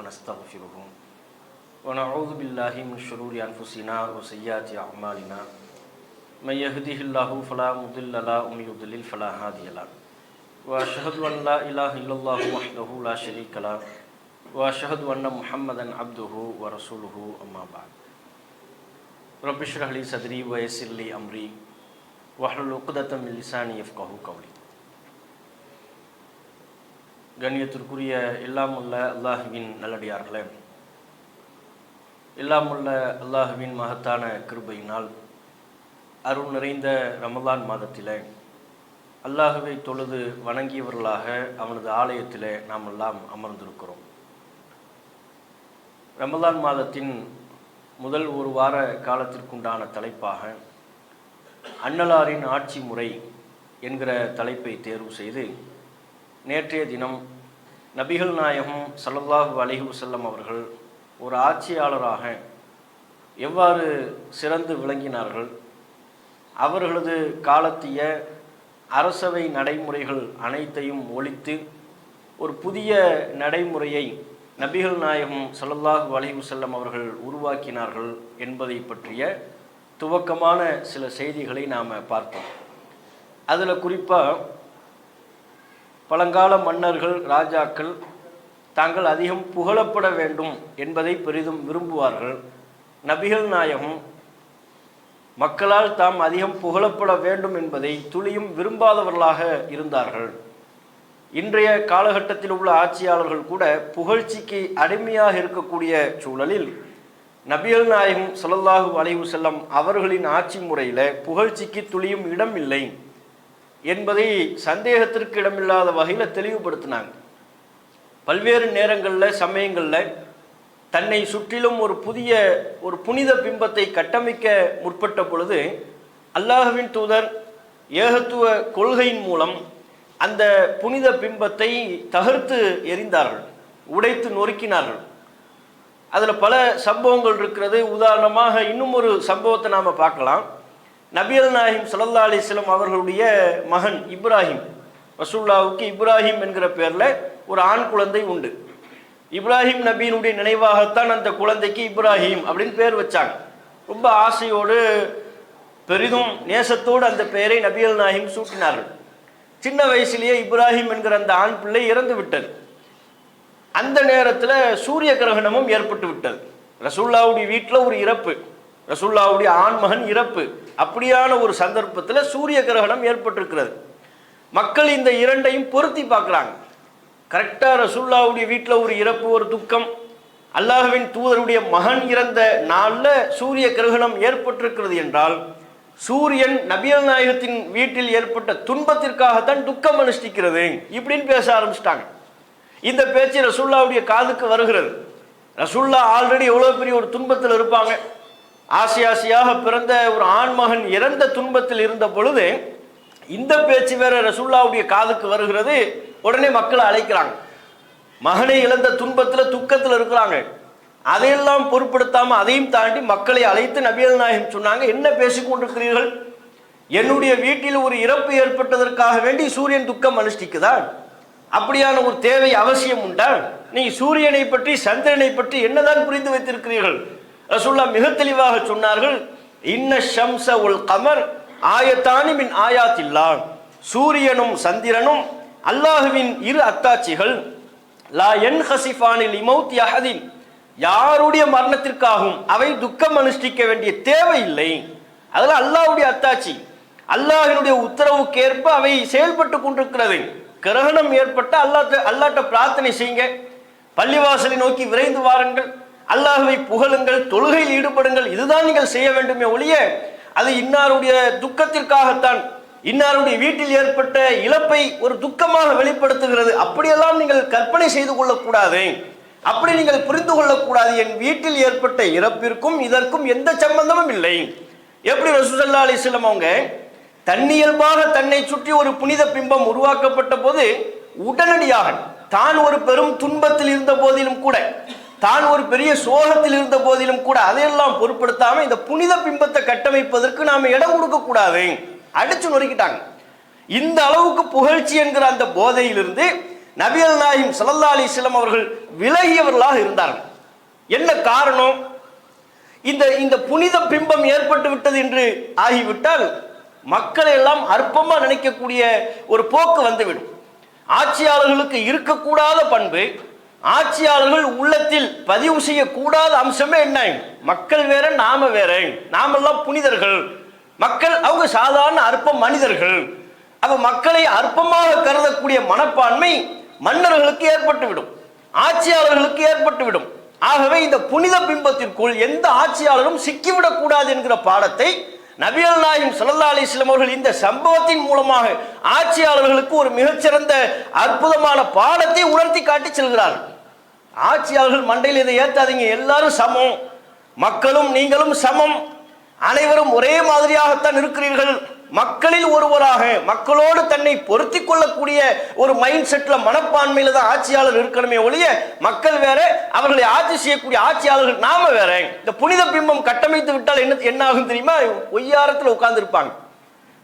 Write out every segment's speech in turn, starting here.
ونستغفره ونعوذ بالله من شرور أنفسنا وسيئات أعمالنا من يهده الله فلا مضل له ومن يضلل فلا هادي له وأشهد أن لا إله إلا الله وحده لا شريك له وأشهد أن محمدا عبده ورسوله أما بعد رب اشرح لي صدري ويسر لي أمري واحلل عقدة من لساني يفقهوا قولي. கண்ணியத்திற்குரிய எல்லாமுள்ள அல்லாஹுவின் நல்லடியார்களே, எல்லாமுள்ள அல்லாஹுவின் மகத்தான கிருபையினால் அருள் நிறைந்த ரமலான் மாதத்திலே அல்லாஹுவை தொழுது வணங்கியவர்களாக அவனது ஆலயத்திலே நாம் எல்லாம் அமர்ந்திருக்கிறோம். ரமலான் மாதத்தின் முதல் ஒரு வார காலத்திற்குண்டான தலைப்பாக அன்னலாரின் ஆட்சி முறை என்கிற தலைப்பை தேர்வு செய்து நேற்றைய தினம் நபிகள் நாயகம் ஸல்லல்லாஹு அலைஹி வஸல்லம் அவர்கள் ஒரு ஆட்சியாளராக எவ்வாறு சிறந்து விளங்கினார்கள், அவர்களது காலத்திய அரசவை நடைமுறைகள் அனைத்தையும் ஒழித்து ஒரு புதிய நடைமுறையை நபிகள் நாயகம் ஸல்லல்லாஹு அலைஹி வஸல்லம் அவர்கள் உருவாக்கினார்கள் என்பதை பற்றிய துவக்கமான சில செய்திகளை நாம் பார்த்தோம். அதில் குறிப்பாக பழங்கால மன்னர்கள், ராஜாக்கள் தாங்கள் அதிகம் புகழப்பட வேண்டும் என்பதை பெரிதும் விரும்புவார்கள். நபிகள் நாயகம் மக்களால் தாம் அதிகம் புகழப்பட வேண்டும் என்பதை துளியும் விரும்பாதவர்களாக இருந்தார்கள். இன்றைய காலகட்டத்தில் உள்ள ஆட்சியாளர்கள் கூட புகழ்ச்சிக்கு அடிமையாக இருக்கக்கூடிய சூழலில் நபிகள் நாயகம் ஸல்லல்லாஹு அலைஹி வஸல்லம் அவர்களின் ஆட்சி முறையில் புகழ்ச்சிக்கு துளியும் இடம் இல்லை என்பதை சந்தேகத்திற்கு இடமில்லாத வகையில் தெளிவுபடுத்தினாங்க. பல்வேறு நேரங்களில், சமயங்களில் தன்னை சுற்றிலும் ஒரு புனித பிம்பத்தை கட்டமைக்க முற்பட்ட பொழுது அல்லாஹ்வின் தூதர் ஏகத்துவ கொள்கையின் மூலம் அந்த புனித பிம்பத்தை தகர்த்து எறிந்தார்கள், உடைத்து நொறுக்கினார்கள். அதில் பல சம்பவங்கள் இருக்கிறது. உதாரணமாக இன்னும் ஒரு சம்பவத்தை நாம் பார்க்கலாம். நபிகள் நாயகம் ஸல்லல்லாஹு அலைஹி வஸல்லம் அவர்களுடைய மகன் இப்ராஹிம், ரசூலுல்லாஹ்வுக்கு இப்ராஹிம் என்கிற பேரில் ஒரு ஆண் குழந்தை உண்டு. இப்ராஹிம் நபியினுடைய நினைவாகத்தான் அந்த குழந்தைக்கு இப்ராஹிம் அப்படின்னு பேர் வச்சாங்க. ரொம்ப ஆசையோடு பெரிதும் நேசத்தோடு அந்த பெயரை நபிகள் நாயகம் சூட்டினார்கள். சின்ன வயசிலேயே இப்ராஹிம் என்கிற அந்த ஆண் பிள்ளை இறந்து விட்டது. அந்த நேரத்தில் சூரிய கிரகணமும் ஏற்பட்டு விட்டது. ரசூலுல்லாஹ்வுடைய வீட்டில் ஒரு இறப்பு, ரசூலுல்லாஹ்வுடைய ஆண்மகன் இறப்பு, அப்படியான ஒரு சந்தர்ப்பத்தில் சூரிய கிரகணம் ஏற்பட்டிருக்கிறது. மக்கள் இந்த இரண்டையும் பொருத்தி பார்க்குறாங்க. கரெக்டாக ரசூலுல்லாஹ்வுடைய வீட்டில் ஒரு இறப்பு, ஒரு துக்கம், அல்லாஹ்வின் தூதருடைய மகன் இறந்த நாளில் சூரிய கிரகணம் ஏற்பட்டிருக்கிறது என்றால் சூரியன் நபிகள் நாயகத்தின் வீட்டில் ஏற்பட்ட துன்பத்திற்காகத்தான் துக்கம் அனுஷ்டிக்கிறது இப்படின்னு பேச ஆரம்பிச்சிட்டாங்க. இந்த பேச்சு ரசூலுல்லாஹ்வுடைய காதுக்கு வருகிறது. ரசூலுல்லாஹ் ஆல்ரெடி எவ்வளோ பெரிய ஒரு துன்பத்தில் இருப்பாங்க. ஆசையாக பிறந்த ஒரு ஆண்மகன் இறந்த துன்பத்தில் இருந்த பொழுது இந்த பேச்சு வேற ரசூலுல்லாஹ்வுடைய காதுக்கு வருகிறது. உடனே மக்களை அழைக்கிறாங்க. மகனை இழந்த துன்பத்தில், துக்கத்தில் இருக்கிறாங்க. அதையெல்லாம் பொருட்படுத்தாமல் அதையும் தாண்டி மக்களை அழைத்து நபிகள் நாயகம் சொன்னாங்க, என்ன பேசிக்கொண்டிருக்கிறீர்கள்? என்னுடைய வீட்டில் ஒரு இறப்பு ஏற்பட்டதற்காக வேண்டி சூரியன் துக்கம் அனுஷ்டிக்குதா? அப்படியான ஒரு தேவை அவசியம் உண்டா? நீங்க சூரியனை பற்றி, சந்திரனை பற்றி என்னதான் புரிந்து வைத்திருக்கிறீர்கள்? ரசூலுல்லாஹ் மிக தெளிவாக சொன்னார்கள், இன்ன ஷம்ஸ வல் கமர் ஆயத்தானி மின் ஆயாத்தில்லாஹ், சூரியனும் சந்திரனும் அல்லாஹுவின் இரு அத்தாட்சிகள். லா யன்ஹசிஃபானி லிமௌத்தி அஹதின், யாருடைய மரணத்திற்காகவும் அவை துக்கம் அனுஷ்டிக்க வேண்டிய தேவை இல்லை. அதெல்லாம் அல்லாஹ்வுடைய அத்தாட்சி, அல்லாஹ்வினுடைய உத்தரவுக்கு ஏற்ப அவை செயல்பட்டு கொண்டிருக்கிறது. கிரகணம் ஏற்பட்ட அல்லாஹ்ட்ட பிரார்த்தனை செய்யுங்க, பள்ளிவாசலை நோக்கி விரைந்து வாருங்கள், அல்லாஹ்வை புகழுங்கள், தொழுகையில் ஈடுபடுங்கள். இதுதான் நீங்கள் செய்ய வேண்டுமே ஒழிய அது இன்னாருடைய துக்கத்திற்காகத்தான், இன்னாருடைய வீட்டில் ஏற்பட்ட இழப்பை ஒரு துக்கமாக வெளிப்படுத்துகிறது, அப்படியெல்லாம் நீங்கள் கற்பனை செய்து கொள்ளக்கூடாது, அப்படி நீங்கள் புரிந்து கொள்ளக்கூடாது. என் வீட்டில் ஏற்பட்ட இறப்பிற்கும் இதற்கும் எந்த சம்பந்தமும் இல்லை. எப்படி ரசூல் ஸல்லல்லாஹு அலைஹி வஸல்லம் அவங்க தன்னியல்பாக தன்னை சுற்றி ஒரு புனித பிம்பம் உருவாக்கப்பட்ட போது உடனடியாக தான் ஒரு பெரும் துன்பத்தில் இருந்த போதிலும் கூட, தான் ஒரு பெரிய சோகத்தில் இருந்த போதிலும் கூட அதையெல்லாம் பொருட்படுத்தாம இந்த புனித பிம்பத்தை கட்டமைப்பதற்கு நாம இடம் கொடுக்க கூடாது, அடிச்சு நொறுக்கிட்டாங்க. இந்த அளவுக்கு புகழ்ச்சி என்கிற அந்த போதையிலிருந்து நபிகள் நாயகம் ஸல்லல்லாஹு அலைஹி வஸல்லம் அவர்கள் விலகியவர்களாக இருந்தார்கள். என்ன காரணம்? இந்த புனித பிம்பம் ஏற்பட்டு விட்டது என்று ஆகிவிட்டால் மக்களை எல்லாம் அற்பமா நினைக்கக்கூடிய ஒரு போக்கு வந்துவிடும். ஆட்சியாளர்களுக்கு இருக்கக்கூடாத பண்பு, ஆட்சியாளர்கள் உள்ளத்தில் பதிவு செய்யக்கூடாத அம்சமே என்ன? மக்கள் வேற நாம வேற, நாமெல்லாம் புனிதர்கள், மக்கள் அவங்க சாதாரண அற்ப மனிதர்கள். அப்ப மக்களை அற்பமாக கருதக்கூடிய மனப்பான்மை மன்னர்களுக்கு ஏற்பட்டுவிடும், ஆட்சியாளர்களுக்கு ஏற்பட்டுவிடும். ஆகவே இந்த புனித பிம்பத்திற்குள் எந்த ஆட்சியாளரும் சிக்கிவிடக் கூடாது என்கிற பாடத்தை நபிகள் நாயகம் ஸல்லல்லாஹு அலைஹி வஸல்லம் அவர்கள் இந்த சம்பவத்தின் மூலமாக ஆட்சியாளர்களுக்கு ஒரு மிகச்சிறந்த அற்புதமான பாடத்தை உணர்த்தி காட்டி செல்கிறார்கள். ஆட்சியாளர்கள் மண்டையில் இதை ஏற்றாதீங்க, எல்லாரும் சமம், மக்களும் நீங்களும் சமம், அனைவரும் ஒரே மாதிரியாகத்தான் இருக்கிறீர்கள், மக்களில் ஒருவராக மக்களோடு தன்னை பொருத்தி கொள்ளக்கூடிய ஒரு மைண்ட் செட்ல மனப்பான்மையில தான் ஆட்சியாளர் இருக்கணுமே ஒழிய மக்கள் வேற, அவர்களை ஆட்சி செய்யக்கூடிய ஆட்சியாளர்கள் நாம வேற. இந்த புனித பிம்பம் கட்டமைத்து விட்டால் என்ன ஆகும் தெரியுமா? ஒய்யாரத்தில் உட்கார்ந்து இருப்பாங்க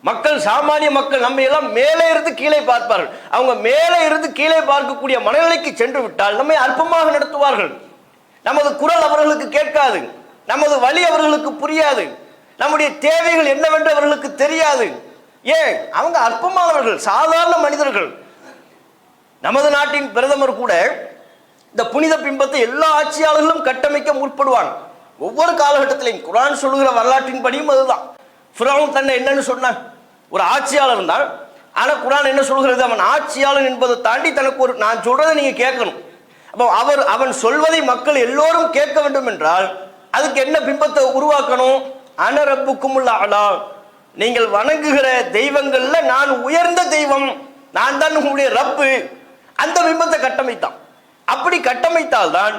மக்கள், சாமானிய மக்கள் நம்ம எல்லாம் மேலே இருந்து கீழே பார்ப்பார்கள். அவங்க மேலே இருந்து கீழே பார்க்கக்கூடிய மனநிலைக்கு சென்று விட்டால் நம்மை அற்பமாக நடத்துவார்கள். நமது குரல் அவர்களுக்கு கேட்காது, நமது வழி அவர்களுக்கு புரியாது, நம்முடைய தேவைகள் என்னவென்று அவர்களுக்கு தெரியாது. ஏன்? அவங்க அற்பமானவர்கள், சாதாரண மனிதர்கள். நமது நாட்டின் பிரதமர் கூட இந்த புனித பிம்பத்தை எல்லா ஆட்சியாளர்களும் கட்டமைக்க முற்படுவாங்க. ஒவ்வொரு காலகட்டத்திலையும் குர்ஆன் சொல்லுகிற வரலாற்றின் படியும் அதுதான். ஃபிரௌன் தன்னை என்னன்னு சொன்னான்? ஒரு ஆட்சியாளர் தான். ஆனா குர்ஆன் என்ன சொல்கிறது? அவன் ஆட்சியாளன் என்பதை தாண்டி தனக்கு ஒரு, நான் சொல்றதை நீங்க கேட்கணும். அப்போ அவன் சொல்வதை மக்கள் எல்லோரும் கேட்க வேண்டும் என்றால் அதுக்கு என்ன பிம்பத்தை உருவாக்கணும்? அன ரப்புக்குமுல் அலா, நீங்கள் வணங்குகிற தெய்வங்கள்ல நான் உயர்ந்த தெய்வம், நான் தான் உங்களுடைய ரப்பு. அந்த பிம்பத்தை கட்டமைத்தான். அப்படி கட்டமைத்தால்தான்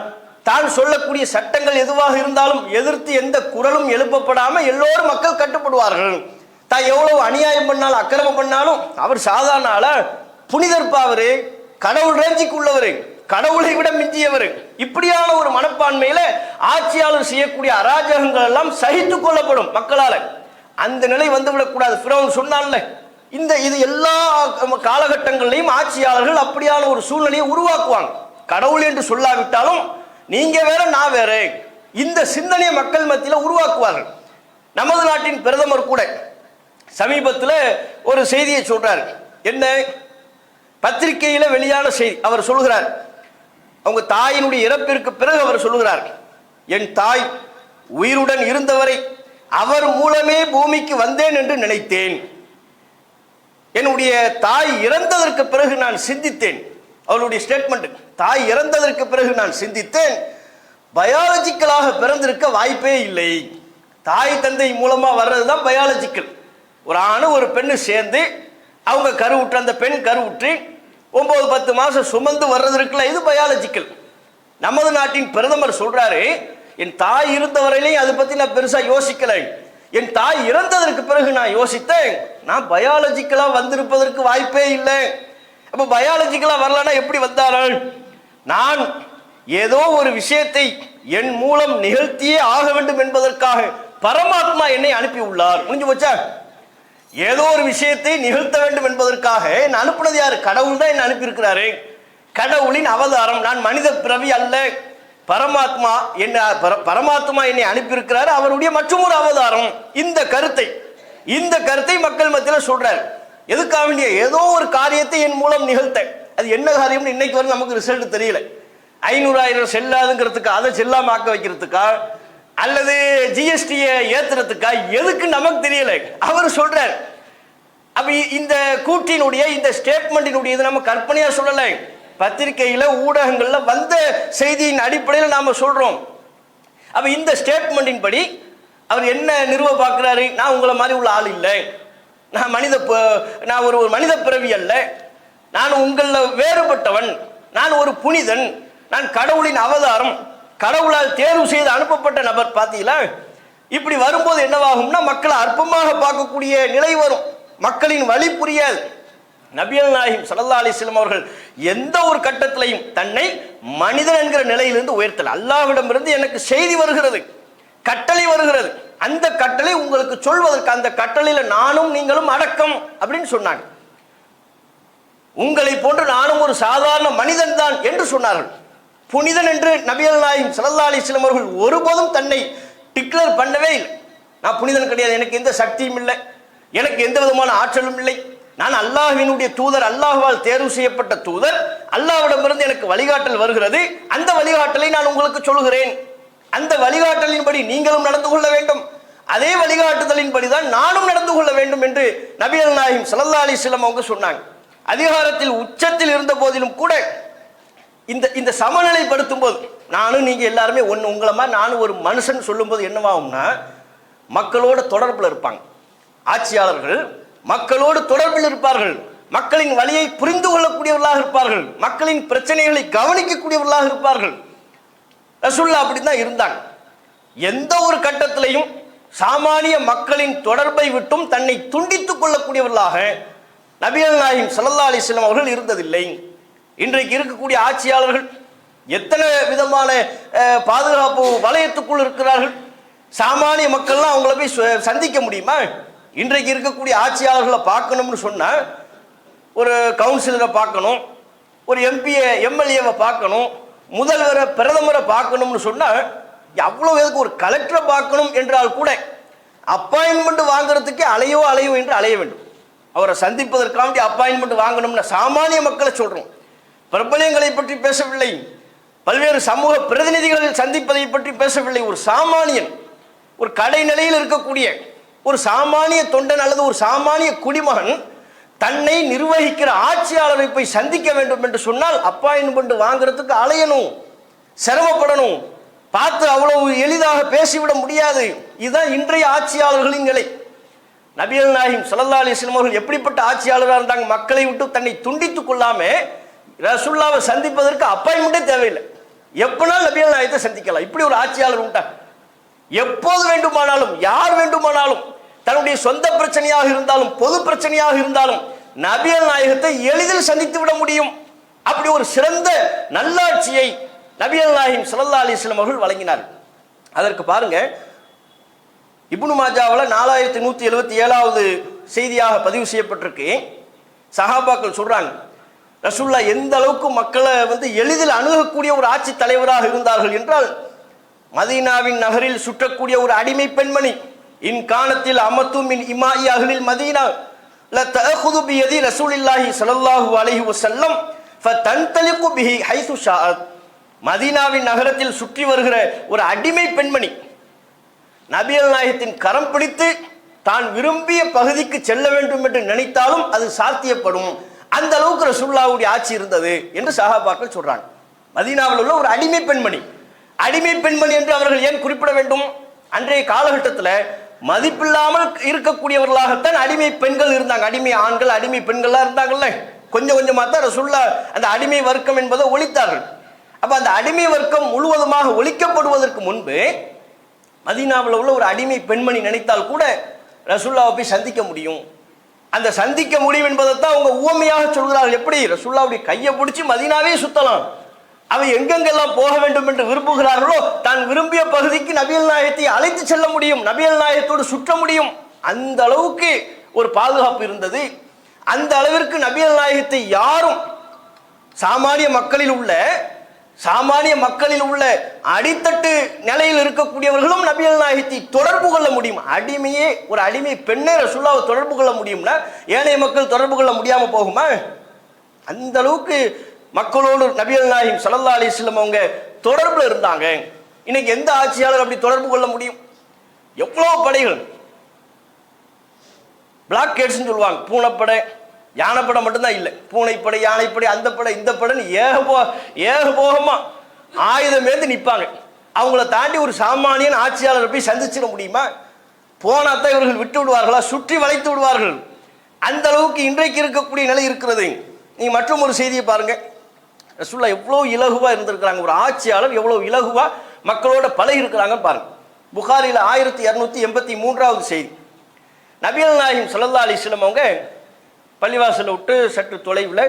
தான் சொல்லக்கூடிய சட்டங்கள் எதுவாக இருந்தாலும் எதிர்த்து எந்த குரலும் எழுப்பப்படாம எல்லோரும் மக்கள் கட்டுப்படுவார்கள். தான் எவ்வளவு அநியாயம் பண்ணாலும் அக்கிரமம் பண்ணாலும் அவர் சாதாரண ஆள, புனிதர்பாவரு, கடவுள் ரேஞ்சிக்கு உள்ளவரு, கடவுளை விட மிஞ்சியவர். இப்படியான ஒரு மனப்பான்மையில ஆட்சியாளர் செய்யக்கூடிய அராஜகங்கள் எல்லாம் சகித்துக் கொள்ளப்படும் மக்களால. அந்த நிலை வந்துவிடக் கூடாது. ஃபிரௌன் சொன்னான்ல, இது எல்லா காலகட்டங்களிலையும் ஆட்சியாளர்கள் அப்படியான ஒரு சூழ்நிலையை உருவாக்குவாங்க. கடவுள் என்று சொல்லாவிட்டாலும் நீங்க வேற நான் வேற, இந்த சிந்தனையை மக்கள் மத்தியில உருவாக்குவார்கள். நமது நாட்டின் பிரதமர் கூட சமீபத்தில் ஒரு செய்தியை சொல்றாரு. என்ன? பத்திரிகையில வெளியான செய்தி. அவர் சொல்கிறார், அவங்க தாயினுடைய இறப்பிற்கு பிறகு அவர் சொல்லுகிறார், என் தாய் உயிருடன் இருந்தவரை அவர் மூலமே பூமிக்கு வந்தேன் என்று நினைத்தேன். என்னுடைய தாய் இறந்ததற்கு பிறகு நான் சிந்தித்தேன். அவருடைய ஸ்டேட்மெண்ட், தாய் இறந்ததற்கு பிறகு நான் சிந்தித்தேன், பயாலஜிக்கலாக பிறந்திருக்க வாய்ப்பே இல்லை. தாய் தந்தை மூலமா வர்றதுதான் பயாலஜிக்கல். ஒரு ஆணு ஒரு பெண்ணு சேர்ந்து அவங்க கருவுற்று, அந்த பெண் கருவுற்று 9-10 மாசம் சுமந்து வர்றது இருக்குல்ல, இது பயாலஜிக்கல். நமது நாட்டின் பிரதமர் சொல்றாரு, என் தாய் இருந்த வரையிலையும் அதை பத்தி நான் பெருசா யோசிக்கல, என் தாய் இறந்ததற்கு பிறகு நான் யோசித்தேன், நான் பயாலஜிக்கலா வந்திருப்பதற்கு வாய்ப்பே இல்லை. அப்ப பயாலஜிக்கலா வரலன்னா எப்படி வந்தார்கள்? நான் ஏதோ ஒரு விஷயத்தை என் மூலம் நிகழ்த்தியே ஆக வேண்டும் என்பதற்காக பரமாத்மா என்னை அனுப்பி உள்ளார். முடிஞ்சு போச்சா? ஏதோ ஒரு விஷயத்தை நிகழ்த்த வேண்டும் என்பதற்காக என்ன அனுப்புனது யாரு? கடவுள் தான் என்ன அனுப்பி இருக்கிறாரு. கடவுளின் அவதாரம், நான் மனித பிறவி அல்ல, பரமாத்மா என்னை அனுப்பி இருக்கிறாரு, அவருடைய மற்றும் ஒரு அவதாரம். இந்த கருத்தை மக்கள் மத்தியில் சொல்றாரு. எதுக்காக வேண்டிய? ஏதோ ஒரு காரியத்தை என் மூலம் நிகழ்த்த. அது என்ன காரியம் இன்னைக்கு வரை நமக்கு ரிசல்ட் தெரியல. 500,000 செல்லாதுங்கிறதுக்கா, அதை செல்லாம ஆக்க வைக்கிறதுக்கா, அல்லது ஜிஎஸ்டியை ஏத்துறதுக்கா, எதுக்கு நமக்கு தெரியல. அவர் சொல்றார். அப்ப இந்த கூட்டினுடைய, இந்த ஸ்டேட்மெண்டினுடைய இது நம்ம கற்பனையா சொல்லல, பத்திரிகையில ஊடகங்கள்ல வந்த செய்தியின் அடிப்படையில் நாம சொல்றோம். அப்ப இந்த ஸ்டேட்மெண்டின் படி அவர் என்ன நிறுவ பார்க்கிறாரு? நான் உங்களை மாதிரி உள்ள ஆள் இல்லை, நான் ஒரு மனித பிறவி அல்ல, நான் உங்கள வேறுபட்டவன், நான் ஒரு புனிதன், நான் கடவுளின் அவதாரம், கடவுளால் தேர்வு செய்து அனுப்பப்பட்ட நபர். பார்த்தீங்களா? இப்படி வரும்போது என்னவாகும்னா மக்களை அற்பமாக பார்க்கக்கூடிய நிலை வரும், மக்களின் வழி புரியாது. நபிகள் நாயகம் ஸல்லல்லாஹு அலைஹி வஸல்லம் அவர்கள் எந்த ஒரு கட்டத்திலையும் தன்னை மனிதன் என்கிற நிலையிலிருந்து உயர்த்தல். அல்லாஹ்விடமிருந்து எனக்கு செய்தி வருகிறது, கட்டளை வருகிறது, அந்த கட்டளை உங்களுக்கு சொல்வதற்கு, அந்த கட்டளையில நானும் நீங்களும் அடக்கம் அப்படின்னு சொன்னாங்க. உங்களை போன்று நானும் ஒரு சாதாரண மனிதன் தான் என்று சொன்னார்கள். புனிதன் என்று நபிகள் நாயகம் ஸல்லல்லாஹு அலைஹி வஸல்லம் அவர்கள் ஒருபோதும் தன்னை டிக்ளேர் பண்ணவே இல்லை. நான் புனிதன் கிடையாது, எனக்கு எந்த சக்தியும் இல்லை, எனக்கு எந்த விதமான ஆற்றலும் இல்லை, நான் அல்லாஹ்வினுடைய தூதர், அல்லாஹ்வால் தேர்வு செய்யப்பட்ட தூதர், அல்லாஹ்விடமிருந்து எனக்கு வழிகாட்டல் வருகிறது, அந்த வழிகாட்டலை நான் உங்களுக்கு சொல்கிறேன், அந்த வழிகாட்டலின்படி நீங்களும் நடந்து கொள்ள வேண்டும், அதே வழிகாட்டுதலின்படி தான் நானும் நடந்து கொள்ள வேண்டும் என்று நபிகள் நாயகம் ஸல்லல்லாஹு அலைஹி வஸல்லம் அவங்க சொன்னாங்க. அதிகாரத்தில் உச்சத்தில் இருந்த போதிலும் கூட இந்த சமநிலைப்படுத்தும் போது நானும் நீங்க எல்லாருமே ஒன்று, உங்களை மாதிரி நானும் ஒரு மனுஷன் சொல்லும் போது என்னவாகும்னா, மக்களோட தொடர்பில் இருப்பாங்க. ஆட்சியாளர்கள் மக்களோடு தொடர்பில் இருப்பார்கள், மக்களின் வழியை புரிந்து கொள்ளக்கூடியவர்களாக இருப்பார்கள், மக்களின் பிரச்சனைகளை கவனிக்கக்கூடியவர்களாக இருப்பார்கள். ரசூலுல்லாஹ் அப்படிதான் இருந்தாங்க. எந்த ஒரு கட்டத்திலையும் சாமானிய மக்களின் தொடர்பை விட்டும் தன்னை துண்டித்துக் கொள்ளக்கூடியவர்களாக நபிகள் நாயகம் ஸல்லல்லாஹு அலைஹி வஸல்லம் அவர்கள் இருந்ததில்லை. இன்றைக்கு இருக்கக்கூடிய ஆட்சியாளர்கள் எத்தனை விதமான பாதுகாப்பு வலயத்துக்குள் இருக்கிறார்கள். சாமானிய மக்கள்லாம் அவங்கள போய் சந்திக்க முடியுமா? இன்றைக்கு இருக்கக்கூடிய ஆட்சியாளர்களை பார்க்கணும்னு சொன்னால் ஒரு கவுன்சிலரை பார்க்கணும், ஒரு எம்பியை எம்எல்ஏவை பார்க்கணும், முதல்வரை பிரதமரை பார்க்கணும்னு சொன்னால் அவ்வளோ எதுக்கு ஒரு கலெக்டரை பார்க்கணும் என்றால் கூட அப்பாயின்மெண்ட் வாங்குறதுக்கே அலையோ என்று அலைய வேண்டும். அவரை சந்திப்பதற்காக அப்பாயின்மெண்ட் வாங்கணும்னா சாமானிய மக்களை சொல்கிறோம். பிரபலங்களை பற்றி பேசவில்லை, பல்வேறு சமூக பிரதிநிதிகளை சந்திப்பதை பற்றி பேசவில்லை. ஒரு சாமானியன், ஒரு கடைநிலையில் இருக்கக்கூடிய ஒரு சாமானிய தொண்டன் அல்லது ஒரு சாமானிய குடிமகன் தன்னை நிர்வகிக்கிற ஆட்சியாளரை போய் சந்திக்க வேண்டும் என்று சொன்னால் அப்பாயின்மெண்ட் வாங்குறதுக்கு அலையணும், சிரமப்படணும், பார்த்து அவ்வளவு எளிதாக பேசிவிட முடியாது. இதுதான் இன்றைய ஆட்சியாளர்களின் நிலை. நபிகள் நாயகம் ஸல்லல்லாஹு அலைஹி வஸல்லம் அவர்கள் எப்படிப்பட்ட ஆட்சியாளராக இருந்தாங்க? மக்களை விட்டு தன்னை துண்டித்துக் கொள்ளாம ரசூலுல்லாஹ்வை சந்திப்பதற்கு அப்பாயின்மெண்டே தேவையில்லை, எப்பனாலும் நபிகள் நாயகத்தை சந்திக்கலாம். இப்படி ஒரு ஆட்சியாளர் உண்டா? எப்போது வேண்டுமானாலும் யார் வேண்டுமானாலும் தன்னுடைய சொந்த பிரச்சனையாக இருந்தாலும் பொது பிரச்சனையாக இருந்தாலும் நபிகள் நாயகத்தை எளிதில் சந்தித்து விட முடியும். அப்படி ஒரு சிறந்த நல்லாட்சியை நபிகள் நாயகம் ஸல்லல்லாஹு அலைஹி வஸல்லம் அவர்கள் வழங்கினார். அதற்கு பாருங்க, இப்னு மாஜாவில் 4177வது செய்தியாக பதிவு செய்யப்பட்டிருக்கு. சஹாபாக்கள் சொல்றாங்க, ரசூலுல்லாஹ் எந்த அளவுக்கு மக்களை எளிதில் அணுகக்கூடிய ஒரு ஆட்சி தலைவராக இருந்தார்கள் என்றால், மதீனாவின் நகரில் சுற்றக்கூடிய ஒரு அடிமை பெண்மணி, இன் கானத்தில் அமத்து மின் இமாஇ அஹ்லில் மதீனா ல தஅഖுது பியதி ரசூலில்லாஹி ஸல்லல்லாஹு அலைஹி வஸல்லம் ஃபதன்தலிகு பிஹி ஹைது ஷாஅத். மதீனாவின் நகரத்தில் சுற்றி வருகிற ஒரு அடிமை பெண்மணி நபிகள் நாயகத்தின் கரம் பிடித்து தான் விரும்பிய பகுதிக்கு செல்ல வேண்டும் என்று நினைத்தாலும் அது சாத்தியப்படும். அந்த அளவுக்கு ரசூலுல்லாஹ்வுடைய ஆட்சி இருந்தது என்று சஹாபாக்கள் சொல்றாங்க. மதீனாவில் உள்ள ஒரு அடிமை பெண்மணி, அடிமை பெண்மணி என்று அவர்கள் ஏன் குறிப்பிட வேண்டும்? அன்றைய காலகட்டத்தில் மதிப்பில்லாமல் இருக்கக்கூடியவர்களாகத்தான் அடிமை பெண்கள் இருந்தாங்க. அடிமை ஆண்கள், அடிமை பெண்கள்லாம் இருந்தாங்கல்ல. கொஞ்சம் கொஞ்சமாக தான் ரசூலுல்லாஹ் அந்த அடிமை வர்க்கம் என்பதை ஒழித்தார்கள். அப்ப அந்த அடிமை வர்க்கம் முழுவதுமாக ஒழிக்கப்படுவதற்கு முன்பு மதீனாவில் உள்ள ஒரு அடிமை பெண்மணி நினைத்தால் கூட ரசூலுல்லாஹ்வை போய் சந்திக்க முடியும். அந்த சந்திக்க முடியும் என்பதைத்தான் அவங்க உவமையாக சொல்கிறார்கள். எப்படி? ரசூலுல்லாஹ்வுடைய கையை பிடிச்சி மதீனாவே சுத்தலாம். அவை எங்கெங்கெல்லாம் போக வேண்டும் என்று விரும்புகிறார்களோ தான் விரும்பிய பகுதிக்கு நபிகள் நாயகத்தை அழைத்து செல்ல முடியும், நபிகள் நாயகத்தோடு சுற்ற முடியும். அந்த அளவுக்கு ஒரு பாதுகாப்பு இருந்தது. அந்த அளவிற்கு நபிகள் நாயகத்தை யாரும் சாமானிய மக்களில் உள்ள அடித்தட்டு நிலையில் இருக்கக்கூடியவர்களும் நபிகள் நாயகத்தை தொடர்பு கொள்ள முடியும். அடிமையே, ஒரு அடிமை பெண்ணே ரசூலுல்லாஹ்வை தொடர்பு கொள்ள முடியும்னா ஏனைய மக்கள் தொடர்பு கொள்ள முடியாம போகுமா? அந்த அளவுக்கு மக்களோடு நபிகள் நாயகம் ஸல்லல்லாஹு அலைஹி வஸல்லம் அவங்க தொடர்புல இருந்தாங்க. இன்னைக்கு எந்த ஆட்சியாளர் அப்படி தொடர்பு கொள்ள முடியும்? எவ்வளவு படைகள், பிளாக் கேட்ஸ்ன்னு சொல்லுவாங்க, பூனைப்படை யானைப்படை மட்டும்தான் இல்லை, பூனைப்படை யானைப்படை அந்த படை இந்த படைன்னு ஏகபோகமா ஆயுதம் ஏந்து நிற்பாங்க. அவங்கள தாண்டி ஒரு சாமானியன் ஆட்சியாளரை போய் சந்திச்சிட முடியுமா? போனாத்தான் இவர்கள் விட்டு விடுவார்களா? சுற்றி வளைத்து விடுவார்கள். அந்த அளவுக்கு இன்றைக்கு இருக்கக்கூடிய நிலை இருக்கிறது. நீங்க மற்றும் ஒரு செய்தியை பாருங்க, ரசூலுல்லாஹ் எவ்வளவு இலகுவா இருந்திருக்கிறாங்க. ஒரு ஆட்சியாளர் எவ்வளவு இலகுவா மக்களோட பழகி இருக்கிறாங்க பாருங்க. புகாரில 1283வது செய்தி. நபிகள் நாயகம் ஸல்லல்லாஹு அலைஹி வஸல்லம் அவங்க பள்ளிவாசலை விட்டு சற்று தொலைவில்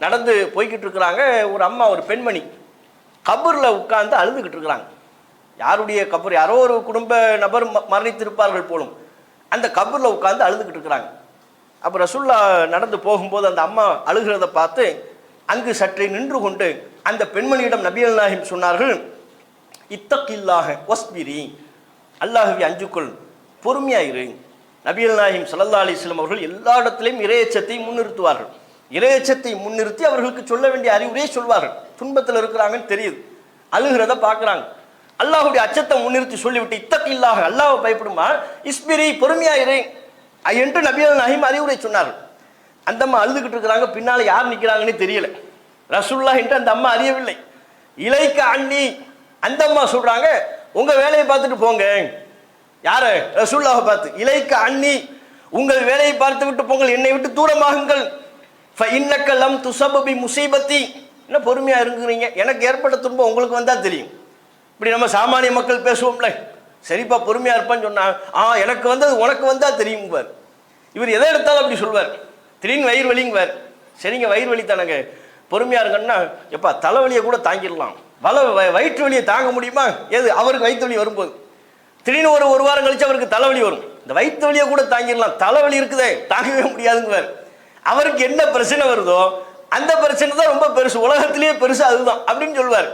நடந்து போய்கிட்டு இருக்கிறாங்க. ஒரு அம்மா, ஒரு பெண்மணி கபூரில் உட்கார்ந்து அழுதுகிட்டு இருக்கிறாங்க. யாருடைய கபூர்? யாரோ ஒரு குடும்ப நபர் மரணித்திருப்பார்கள் போலும். அந்த கபூரில் உட்கார்ந்து அழுதுகிட்டு இருக்கிறாங்க. அப்போ ரசூல்லா நடந்து போகும்போது அந்த அம்மா அழுகிறத பார்த்து அங்கு சற்றே நின்று கொண்டு அந்த பெண்மணியிடம் நபிகள் நாயகம் சொன்னார்கள், இத்தகில்லாஹ வஸ்பிரி, அல்லாஹ்வை அஞ்சுக்கொள், பொறுமையாயிரு. நபிகள் நாயகம் ஸல்லல்லாஹு அலைஹி வஸல்லம் அவர்கள் எல்லா இடத்திலையும் இறையச்சத்தை முன்னிறுத்துவார்கள். இறையச்சத்தை முன்னிறுத்தி அவர்களுக்கு சொல்ல வேண்டிய அறிவுரையை சொல்வார்கள். துன்பத்தில் இருக்கிறாங்கன்னு தெரியுது, அழுகிறத பார்க்குறாங்க, அல்லாஹுடைய அச்சத்தை முன்னிறுத்தி சொல்லிவிட்டு இத்தகில்லாஹ, அல்லாஹ்வை பயப்படுமா, இஸ்பிரி, பொறுமையாயிரு என்று நபிகள் நாயகம் அறிவுரை சொன்னார்கள். அந்த அம்மா அழுதுகிட்டு இருக்கிறாங்க, பின்னால் யார் நிற்கிறாங்கன்னு தெரியல. ரசூலுல்லாஹ் என்று அந்த அம்மா அறியவில்லை. இலைக்க அண்ணி, அந்த அம்மா சொல்றாங்க, உங்க வேலையை பார்த்துட்டு போங்க. யார? ரசூலுல்லாஹை பார்த்து. இலைக்க அண்ணி, உங்கள் வேலையை பார்த்து விட்டு போங்கள், என்னை விட்டு தூரமாகுங்கள். ஃபஇன்னக லம் துஸப் பி முஸீபத்தி, என்ன பொறுமையா இருக்கிறீங்க, எனக்கு ஏற்பட்ட துன்பம் உங்களுக்கு வந்தா தெரியும். இப்படி நம்ம சாமானிய மக்கள் பேசுவோம்ல, சரிப்பா பொறுமையா இருப்பான்னு சொன்னா, எனக்கு வந்தது உனக்கு வந்தா தெரியும் பார். இவர் எதை எடுத்தாலும் அப்படி சொல்வார். திடீர்னு வயிறு வலிங்குவார், சரிங்க வயிறு வலி தானங்க, பொறுமையா இருங்கன்னா, எப்பா தலைவலியை கூட தாங்கிடலாம், வயிற்று வலியை தாங்க முடியுமா? எது அவருக்கு வயிற்று வலி வரும்போது திடீர்னு ஒரு வாரம் கழிச்சு அவருக்கு தலைவலி வரும், இந்த வயிற்று வலியை கூட தாங்கிடலாம், தலைவலி இருக்குதே தாங்கவே முடியாதுங்குவார். அவருக்கு என்ன பிரச்சனை வருதோ அந்த பிரச்சனை தான் ரொம்ப பெருசு, உலகத்திலேயே பெருசு அதுதான் அப்படின்னு சொல்வார்.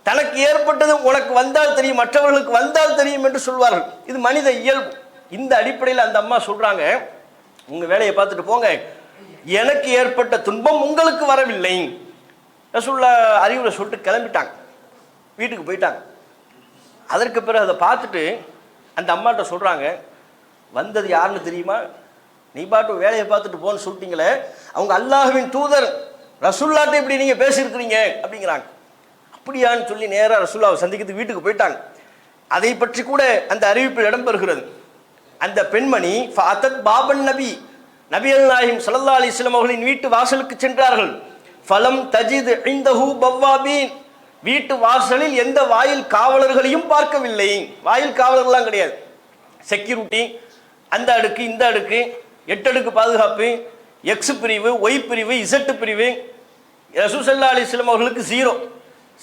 தனக்கு ஏற்பட்டது உனக்கு வந்தால் தெரியும், மற்றவர்களுக்கு வந்தால் தெரியும் என்று சொல்வார்கள். இது மனித இயல்பு. இந்த அடிப்படையில் அந்த அம்மா சொல்றாங்க, உங்க வேலையை பார்த்துட்டு போங்க, எனக்கு ஏற்பட்ட துன்பம் உங்களுக்கு வரவில்லை. ரசூலுல்லாஹ் அறிவுரை சொல்லிட்டு கிளம்பிட்டாங்க, வீட்டுக்கு போயிட்டாங்க. அதற்கு பிறகு அதை பார்த்துட்டு அந்த அம்மாட்ட சொல்றாங்க, வந்தது யாருன்னு தெரியுமா, நீ பாட்டு வேலையை பார்த்துட்டு போன்னு சொல்லிட்டீங்களே, அவங்க அல்லாஹ்வின் தூதர் ரசூலுல்லாஹ்ட்ட இப்படி நீங்க பேசியிருக்கிறீங்க அப்படிங்கிறாங்க. அப்படியான்னு சொல்லி நேராக ரசூலுல்லாஹ்வை சந்திக்கிறதுக்கு வீட்டுக்கு போயிட்டாங்க. அதை பற்றி கூட அந்த அறிவிப்பில் இடம்பெறுகிறது. அந்த பெண்மணி ஃபஅத்தத் பாபன் நபி, நபிகள் நாயகம் ஸல்லல்லாஹு அலைஹி வஸல்லம் அவர்களின் வீட்டு வாசலுக்கு சென்றார்கள். ஃபலம் தஜித் இன்தஹு பவ்வாபீன், வீட்டு வாசலில் எந்த வாயில் காவலர்களையும் பார்க்கவில்லை. வாயில் காவலர்கள்லாம் கிடையாது, செக்யூரிட்டி, அந்த அடுக்கு இந்த அடுக்கு, 8 அடுக்கு பாதுகாப்பு, எக்ஸ் பிரிவு, ஒய் பிரிவு, இசட் பிரிவு. ரசூல் ஸல்லல்லாஹு அலைஹி வஸல்லம் அவர்களுக்கு 0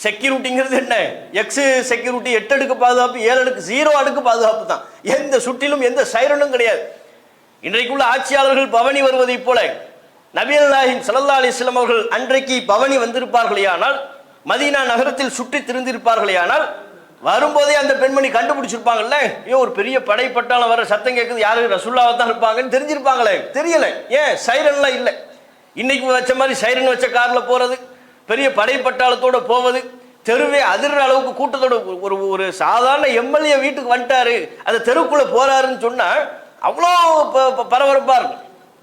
செக்யூரிட்டிங்கிறது. என்ன எக்ஸ் செக்யூரிட்டி, 8 அடுக்கு பாதுகாப்பு, 7 அடுக்கு, 0 அடுக்கு பாதுகாப்பு தான். எந்த சுற்றிலும் எந்த சைரனும் கிடையாது. இன்றைக்குள்ள ஆட்சியாளர்கள் பவனி வருவதை போல நபிகள் நாயகம் ஸல்லல்லாஹு அலைஹி வஸல்லம் அவர்கள் அன்றைக்கு பவனி வந்திருப்பார்களேயானால், மதீனா நகரத்தில் சுற்றி திரிந்திருப்பார்களேயானால், வரும்போதே அந்த பெண்மணி கண்டுபிடிச்சிருப்பாங்கல்ல, ஒரு பெரிய படைப்பட்டாலும் வர சத்தம் கேட்குது, யாரு ரசூலுல்லாஹ் தான் இருப்பாங்கன்னு தெரிஞ்சிருப்பாங்களே. தெரியல, ஏன் சைரன்லாம் இல்லை. இன்னைக்கு வச்ச மாதிரி சைரன் வச்ச கார்ல போறது, பெரிய படைப்பட்டாளத்தோட போவது, தெருவே அதிர்ற அளவுக்கு கூட்டத்தோட ஒரு சாதாரண எம்எல்ஏ வீட்டுக்கு வந்துட்டாரு, அந்த தெருக்குள்ள போறாருன்னு சொன்னா அவ்வளோ பரபரப்பா இருக்கும்.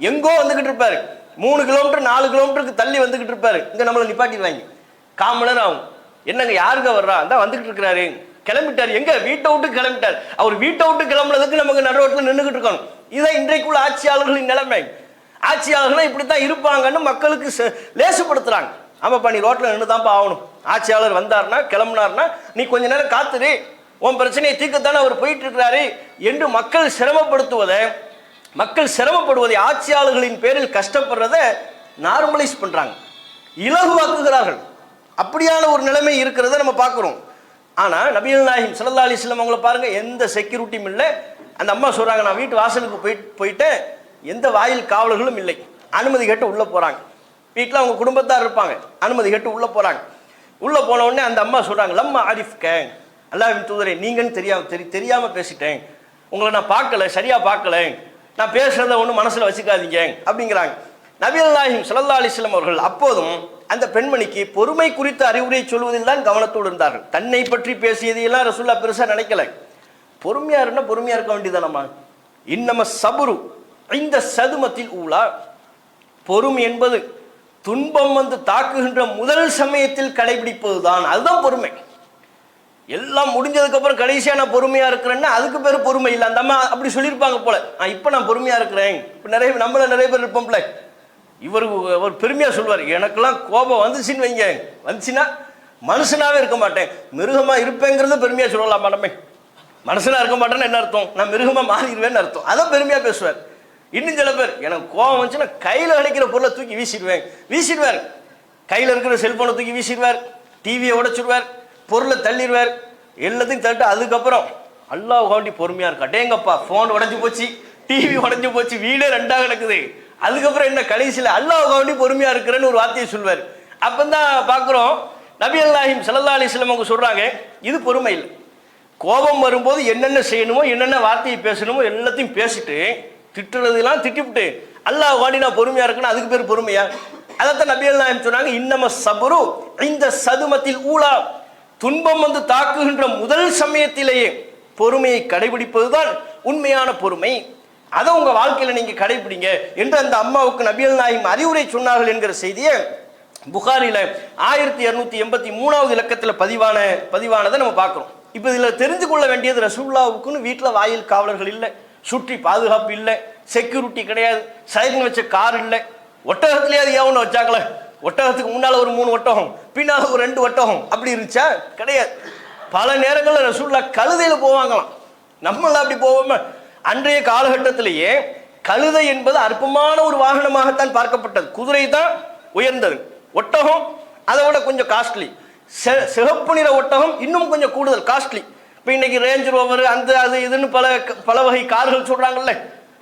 எங்கோ வந்துகிட்டு இருப்பாரு, 3 கிலோமீட்டர் 4 கிலோமீட்டருக்கு தள்ளி வந்துகிட்டு இருப்பாரு. இங்க நம்மளை நிப்பாட்டிடுவாங்க, 1/4 மணி நேரம் ஆகும். என்னங்க யாருங்க வர்றா, அந்த வந்துகிட்டு இருக்கிறாரு, கிளம்பிட்டாரு, எங்க வீட்டை விட்டு கிளம்பிட்டார். அவர் வீட்டை விட்டு கிளம்புனதுக்கு நமக்கு நடுரோட்டில் நின்றுகிட்டு இருக்கணும். இதான் இன்றைக்குள்ள ஆட்சியாளர்களின் நிலைமை. ஆட்சியாளர்கள் இப்படித்தான் இருப்பாங்கன்னு மக்களுக்கு லேசுப்படுத்துறாங்க. ஆமாப்பா நீ ரோட்டில் நின்று தான்ப்பா ஆகணும், ஆட்சியாளர் வந்தார்னா கிளம்புனார்னா நீ கொஞ்ச நேரம் காத்துரு, உன் பிரச்சனையை தீர்க்கத்தானே அவர் போயிட்டு இருக்கிறாரு என்று மக்கள் சிரமப்படுவதை ஆட்சியாளர்களின் பேரில் கஷ்டப்படுறத நார்மலைஸ் பண்றாங்க, இலகுவாக்குகிறார்கள். அப்படியான ஒரு நிலைமை இருக்கிறத நம்ம பார்க்குறோம். ஆனால் நபிகள் நாயகம் ஸல்லல்லாஹு அலைஹி வஸல்லம் அவங்கள பாருங்க, எந்த செக்யூரிட்டியும் இல்லை. அந்த அம்மா சொல்றாங்க, நான் வீட்டு வாசலுக்கு போயிட்டேன், எந்த வாயில் காவலர்களும் இல்லை, அனுமதி கேட்டு உள்ளே போகிறாங்க. வீட்டில் அவங்க குடும்பத்தார் இருப்பாங்க, அனுமதி கேட்டு உள்ளே போகிறாங்க. உள்ளே போன உடனே அந்த அம்மா சொல்கிறாங்க, லம்மா ஆரிஃப்க, அல்லாஹ்வின் தூதரே நீங்கன்னு தெரியாமல் பேசிட்டேன், உங்களை நான் பார்க்கல, சரியாக பார்க்கல, நான் பேசுகிறத ஒன்றும் மனசில் வச்சுக்காதீங்க அப்படிங்கிறாங்க. நபிகள் நாயகம் ஸல்லல்லாஹு அலைஹி வஸல்லம் அவர்கள் அப்போதும் அந்த பெண்மணிக்கு பொறுமை குறித்த அறிவுரை சொல்வதில் தான் கவனத்தோடு இருந்தார்கள். தன்னை பற்றி பேசியதையெல்லாம் ரசூலுல்லாஹ் பெருசாக நினைக்கல. பொறுமையா இருந்தா பொறுமையா இருக்க வேண்டியதானம்மா. இன்னம சபுரு இந்த சதுமத்தில் ஊழா, பொறுமை என்பது துன்பம் வந்து தாக்குகின்ற முதல் சமயத்தில் கடைபிடிப்பதுதான், அதுதான் பொறுமை. எல்லாம் முடிஞ்சதுக்கு அப்புறம் கடைசியா நான் பொறுமையா இருக்கிறேன்னா அதுக்கு பேர் பொறுமை இல்லை. அந்த அம்மா அப்படி சொல்லியிருப்பாங்க போல, இப்ப நான் பொறுமையா இருக்கிறேன். இப்ப நிறைய பேர் இருப்போம்ல, இவர் பெருமையா சொல்வார், எனக்கெல்லாம் கோபம் வந்துச்சுன்னு வைங்க, வந்துச்சுன்னா மனுஷனாவே இருக்க மாட்டேன், மிருகமா இருப்பேங்கிறது பெருமையா சொல்லலாம். மேடமே மனுஷனா இருக்க மாட்டேன்னு என்ன அர்த்தம், நான் மிருகமா மாறிடுவேன்னு அர்த்தம். அதான் பெருமையா பேசுவார். இன்னும் சில பேர், எனக்கு கோபம் வந்துச்சுன்னா கையில கிடைக்கிற பொருளை தூக்கி வீசிடுவார், கையில இருக்கிற செல்போனை தூக்கி வீசிடுவார், டிவியை உடைச்சிடுவார், பொருளை தள்ளிடுவார், எல்லாத்தையும் தள்ளிட்டு அதுக்கப்புறம் அல்லாஹ் காண்டி பொறுமையா இருக்கா, டேங்கப்பா போன் உடைஞ்சு போச்சு, டிவி உடைஞ்சு போச்சு, வீடே 2ஆக கிடக்குது, அதுக்கப்புறம் என்ன கடைசியில் அல்லாஹ்வுக்காக வேண்டி பொறுமையா இருக்கிறேன்னு ஒரு வார்த்தையை சொல்வார். அப்பதான் பார்க்குறோம் நபிகள் நாயகம் ஸல்லல்லாஹு அலைஹி வஸல்லம் அவங்க சொல்றாங்க, இது பொறுமை இல்லை. கோபம் வரும்போது என்னென்ன செய்யணுமோ என்னென்ன வார்த்தையை பேசணுமோ எல்லாத்தையும் பேசிட்டு திட்டுறதெல்லாம் திட்டிவிட்டு அல்லாஹ் வாடி நான் பொறுமையா இருக்கணும், அதுக்கு பேர் பொறுமையா? அதைத்தான் நபிகள் நாயகம் சொன்னாங்க, இன்னம சபரு இந்த சதுமத்தில் ஊலா, துன்பம் வந்து தாக்குகின்ற முதல் சமயத்திலேயே பொறுமையை கடைபிடிப்பதுதான் உண்மையான பொறுமை. அதை உங்க வாழ்க்கையில நீங்க கடைபிடிங்க என்று அந்த அம்மாவுக்கு நபிகள் நாயகம் அறிவுரை சொன்னார்கள் என்கிற செய்தியை புகாரில 1283வது இலக்கத்துல பதிவானதை நம்ம பார்க்கிறோம். இப்ப இதுல தெரிந்து கொள்ள வேண்டியது, ரசூலுல்லாஹ்வுக்குன்னு வீட்டுல வாயில் காவலர்கள் இல்லை, சுற்றி பாதுகாப்பு இல்லை, செக்யூரிட்டி கிடையாது, சைரன் வச்ச கார் இல்லை, ஒட்டகத்திலேயே அது ஏன் வச்சாங்களே, ஒட்டகத்துக்கு முன்னால ஒரு 3 ஒட்டகம் பின்னால ஒரு 2 ஒட்டகம் அப்படி இருந்துச்சா? கிடையாது. பல நேரங்களில் ரசூலுல்லாஹ் கழுதையில போவாங்களாம். நம்மள அப்படி போவோமா? அன்றைய காலகட்டத்திலேயே கழுதை என்பது அற்பமான ஒரு வாகனமாகத்தான் பார்க்கப்பட்டது. குதிரை தான் உயர்ந்தது, ஒட்டகம் அதை விட கொஞ்சம் காஸ்ட்லி, சிகப்பு நிற ஒட்டகம் இன்னும் கொஞ்சம் கூடுதல் காஸ்ட்லி. இப்போ இன்னைக்கு ரேஞ்ச் ரோவர் அந்த அது இதுன்னு பல வகை கார்கள் சொல்றாங்கல்ல,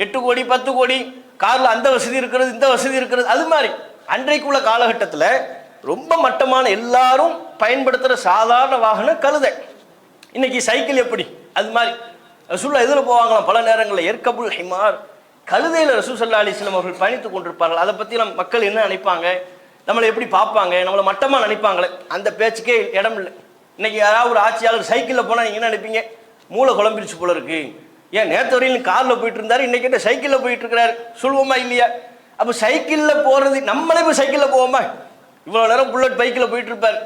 8 கோடி 10 கோடி கார்ல அந்த வசதி இருக்கிறது இந்த வசதி இருக்கிறது. அது மாதிரி அன்றைக்குள்ள காலகட்டத்தில் ரொம்ப மட்டமான எல்லாரும் பயன்படுத்துகிற சாதாரண வாகனம் கழுதை. இன்னைக்கு சைக்கிள் எப்படி, அது மாதிரி ரசூலுல்லாஹ் எதில் போவாங்களாம் பல நேரங்களில், எர்கபுல் ஹிமார், கழுதையில் ரசூல் ஸல்லல்லாஹு அலைஹி வஸல்லம் அவர்கள் பயணித்துக் கொண்டிருப்பார்கள். அதை பற்றி நம்ம மக்கள் என்ன நினைப்பாங்க, நம்மளை எப்படி பார்ப்பாங்க, நம்மளை மட்டமாக நினைப்பாங்களே, அந்த பேச்சுக்கே இடம் இல்லை. இன்னைக்கு யாராவது ஒரு ஆட்சியாளர் சைக்கிளில் போனால் நீங்கள் என்ன நினைப்பீங்க? மூளை குழம்பிருச்சு போல இருக்கு. ஏன் நேற்று வரையிலும் காரில் போயிட்டு இருந்தாரு, இன்னைக்கு என்ன சைக்கிளில் போயிட்டு இருக்கிறாரு, சொல்லுவோமா இல்லையா? அப்போ சைக்கிளில் போகிறது, நம்மளே இப்போ சைக்கிளில் போவோமா? இவ்வளோ நேரம் புல்லட் பைக்கில் போயிட்டு இருப்பார்,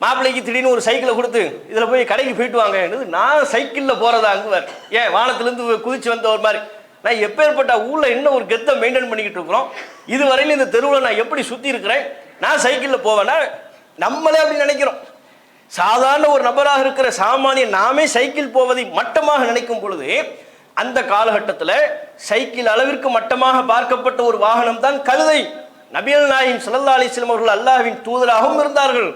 மாப்பிள்ளைக்கு திடீர்னு ஒரு சைக்கிளை கொடுத்து இதில் போய் கடைக்கு போயிட்டு வாங்க, நான் சைக்கிளில் போகிறதா அங்குவார். ஏன் வானத்திலேருந்து குதிச்சு வந்த ஒரு மாதிரி. நான் எப்பேற்பட்ட ஊரில் என்ன ஒரு கெத்தை மெயின்டைன் பண்ணிக்கிட்டு இருக்கிறோம், இதுவரையிலும் இந்த தெருவில் நான் எப்படி சுற்றி இருக்கிறேன், நான் சைக்கிளில் போவேன்னா நம்மளே அப்படி நினைக்கிறோம். சாதாரண ஒரு நபராக இருக்கிற சாமானிய நாமே சைக்கிள் போவதை மட்டமாக நினைக்கும் பொழுது, அந்த காலகட்டத்தில் சைக்கிள் அளவிற்கு மட்டமாக பார்க்கப்பட்ட ஒரு வாகனம் தான் கழுதை. நபிகள் நாயகம் ஸல்லல்லாஹு அலைஹி வஸல்லம் அவர்கள் அல்லாஹ்வின் தூதராகவும் இருந்தார்கள்,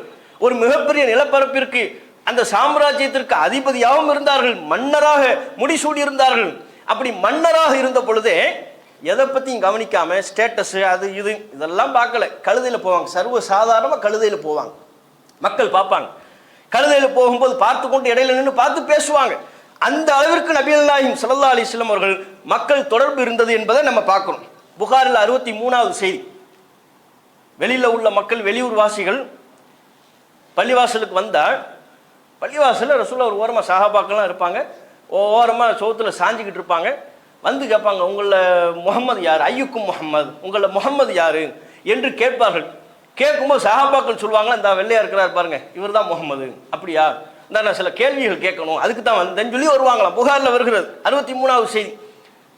ஒரு மிகப்பெரிய நிலப்பரப்பிற்கு அந்த சாம்ராஜ்யத்திற்கு அதிபதியாகவும் இருந்தார்கள், மன்னராக முடிசூடி இருந்தார்கள். அப்படி மன்னராக இருந்த பொழுதே எதை பற்றியும் கவனிக்காம ஸ்டேட்டஸ் அது இது இதெல்லாம் பார்க்கல, கழுதையில் போவாங்க. சர்வ சாதாரணமாக கழுதையில் போவாங்க, மக்கள் பார்ப்பாங்க. கழுதையில் போகும்போது பார்த்து கொண்டு இடையில நின்று பார்த்து பேசுவாங்க. அந்த அளவிற்கு நபிகள் நாயகம் ஸல்லல்லாஹு அலைஹி வஸல்லம் அவர்கள் மக்கள் தொடர்பு இருந்தது என்பதை நம்ம பார்க்கிறோம். புகாரில் 63வது செய்தி, வெளியில் உள்ள மக்கள், வெளியூர் வாசிகள் பள்ளிவாசலுக்கு வந்தால், பள்ளிவாசலில் ரசூலுல்லாஹ் ஒரு ஓரமாக சஹாபாக்கள்லாம் இருப்பாங்க, ஓரமாக சோத்தில் சாஞ்சிக்கிட்டு இருப்பாங்க. வந்து கேட்பாங்க, உங்களில் முகமது யார், ஐயுக்கும் முகமது, உங்களில் முகமது யார் என்று கேட்பார்கள். கேட்கும்போது சஹாபாக்கள் சொல்லுவாங்க, இந்த வெள்ளையா இருக்கிறார் பாருங்க, இவர் தான் முகமது. அப்படியா, இந்த நான் சில கேள்விகள் கேட்கணும், அதுக்கு தான் வந்தேன்னு சொல்லி வருவாங்களாம். புகாரில் வருகிறது 63வது செய்தி.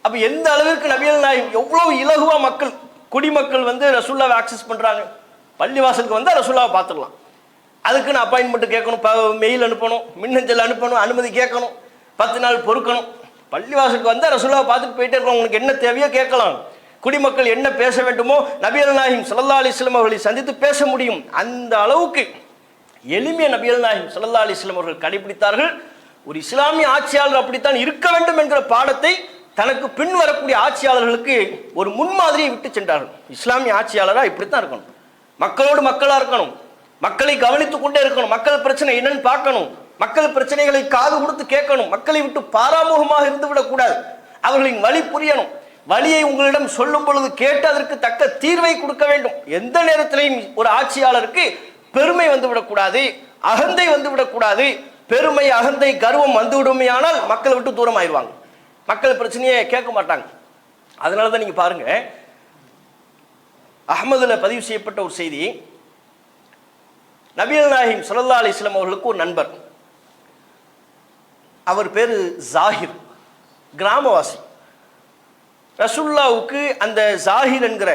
அப்போ எந்த அளவிற்கு நபிகள் நாயகம் எவ்வளோ இலகுவா மக்கள், குடிமக்கள் வந்து ரசூலுல்லாவை ஆக்சஸ் பண்ணுறாங்க. பள்ளிவாசலுக்கு வந்தால் ரசூலுல்லாவை பார்த்துக்கலாம், அதுக்குன்னு அப்பாயின்மெண்ட் கேட்கணும், மெயில் அனுப்பணும், மின்னஞ்சல் அனுப்பணும், அனுமதி கேட்கணும், 10 நாள் பொறுக்கணும். பள்ளிவாசலுக்கு வந்தால் ரசூலுல்லாவை பார்த்துட்டு போயிட்டே இருக்கணும், உங்களுக்கு என்ன தேவையோ கேட்கலாம். குடிமக்கள் என்ன பேச வேண்டுமோ நபிகள் நாயகம் ஸல்லல்லாஹு அலைஹி வஸல்லம் அவர்களை சந்தித்து பேச முடியும். அந்த அளவுக்கு எளிமைய நபிகள் நாயகம் ஸல்லல்லாஹு அலைஹி வஸல்லம் அவர்கள் கடைபிடித்தார்கள். ஒரு இஸ்லாமிய ஆட்சியாளர் அப்படித்தான் இருக்க வேண்டும் என்கிற பாடத்தை தனக்கு பின் வரக்கூடிய ஆட்சியாளர்களுக்கு ஒரு முன்மாதிரியை விட்டு சென்றார்கள். இஸ்லாமிய ஆட்சியாளராக இப்படித்தான் இருக்கணும், மக்களோடு மக்களாக இருக்கணும், மக்களை கவனித்துக் கொண்டே இருக்கணும், மக்கள் பிரச்சனை என்னன்னு பார்க்கணும், மக்கள் பிரச்சனைகளை காது கொடுத்து கேட்கணும், மக்களை விட்டு பாராமுகமாக இருந்து விடக்கூடாது, அவர்களின் வழி புரியணும், வழியை உங்களிடம் சொல்லும் பொழுது கேட்டு அதற்கு தக்க தீர்வை கொடுக்க வேண்டும். எந்த நேரத்திலையும் ஒரு ஆட்சியாளருக்கு பெருமை வந்து விடக்கூடாது, அகந்தை வந்து விடக்கூடாது. பெருமை, அகந்தை, கர்வம் வந்து விடுமையானால் மக்களை விட்டு தூரம் ஆயிடுவாங்க, மக்கள் பிரச்சனையே கேட்க மாட்டாங்க. அதனால தான் நீங்க பாருங்க, அஹ்மதுல பதிவு செய்யப்பட்ட ஒரு செய்தி, நபிகள் நாயகம் ஸல்லல்லாஹு அலைஹி வஸல்லம் அவர்களுக்கு ஒரு நண்பர், அவர் பேரு ஜாஹிர், கிராமவாசி. ரசூலுல்லாவுக்கு அந்த ஜாஹிர் என்கிற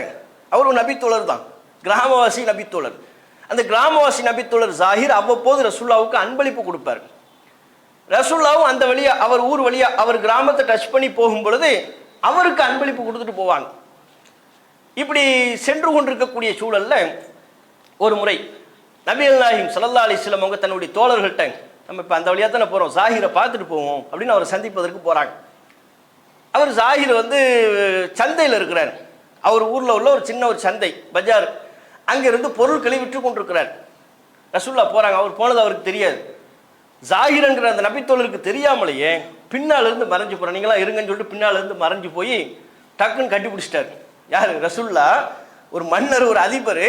அவர் ஒரு நபித்தோழர் தான், கிராமவாசி நபித்தோழர். அந்த கிராமவாசி நபித்தோழர் ஜாஹிர் அவ்வப்போது ரசூலுல்லாவுக்கு அன்பளிப்பு கொடுப்பார். ரசூலுல்லாவும் அந்த வழியா, அவர் ஊர் வழியா, அவர் கிராமத்தை டச் பண்ணி போகும் பொழுது அவருக்கு அன்பளிப்பு கொடுத்துட்டு போவாங்க. இப்படி சென்று கொண்டிருக்கக்கூடிய சூழல்ல ஒரு முறை நபிகள் நாயகம் ஸல்லல்லாஹு அலைஹி வஸல்லம் அவங்க தன்னுடைய தோழர்கள்ட்ட, நம்ம இப்போ அந்த வழியாக தானே போகிறோம், ஜாஹிரை பார்த்துட்டு போவோம் அப்படின்னு அவரை சந்திப்பதற்கு போகிறாங்க. அவர் ஜாஹிர் வந்து சந்தையில் இருக்கிறார், அவர் ஊரில் உள்ள ஒரு சின்ன ஒரு சந்தை பஜார், அங்கிருந்து பொருட்களை விற்று கொண்டிருக்கிறார். ரசூல்லா போகிறாங்க. அவர் போனது அவருக்கு தெரியாது. ஜாஹிர்ங்கிற அந்த நபித்தோழருக்கு தெரியாமலேயே பின்னாலிருந்து மறைஞ்சு போகிறார். நீங்களாம் இருங்கன்னு சொல்லிட்டு பின்னாலிருந்து மறைஞ்சு போய் டக்குன்னு கட்டி பிடிச்சிட்டார். யார்? ரசூல்லா. ஒரு மன்னர், ஒரு அதிபர்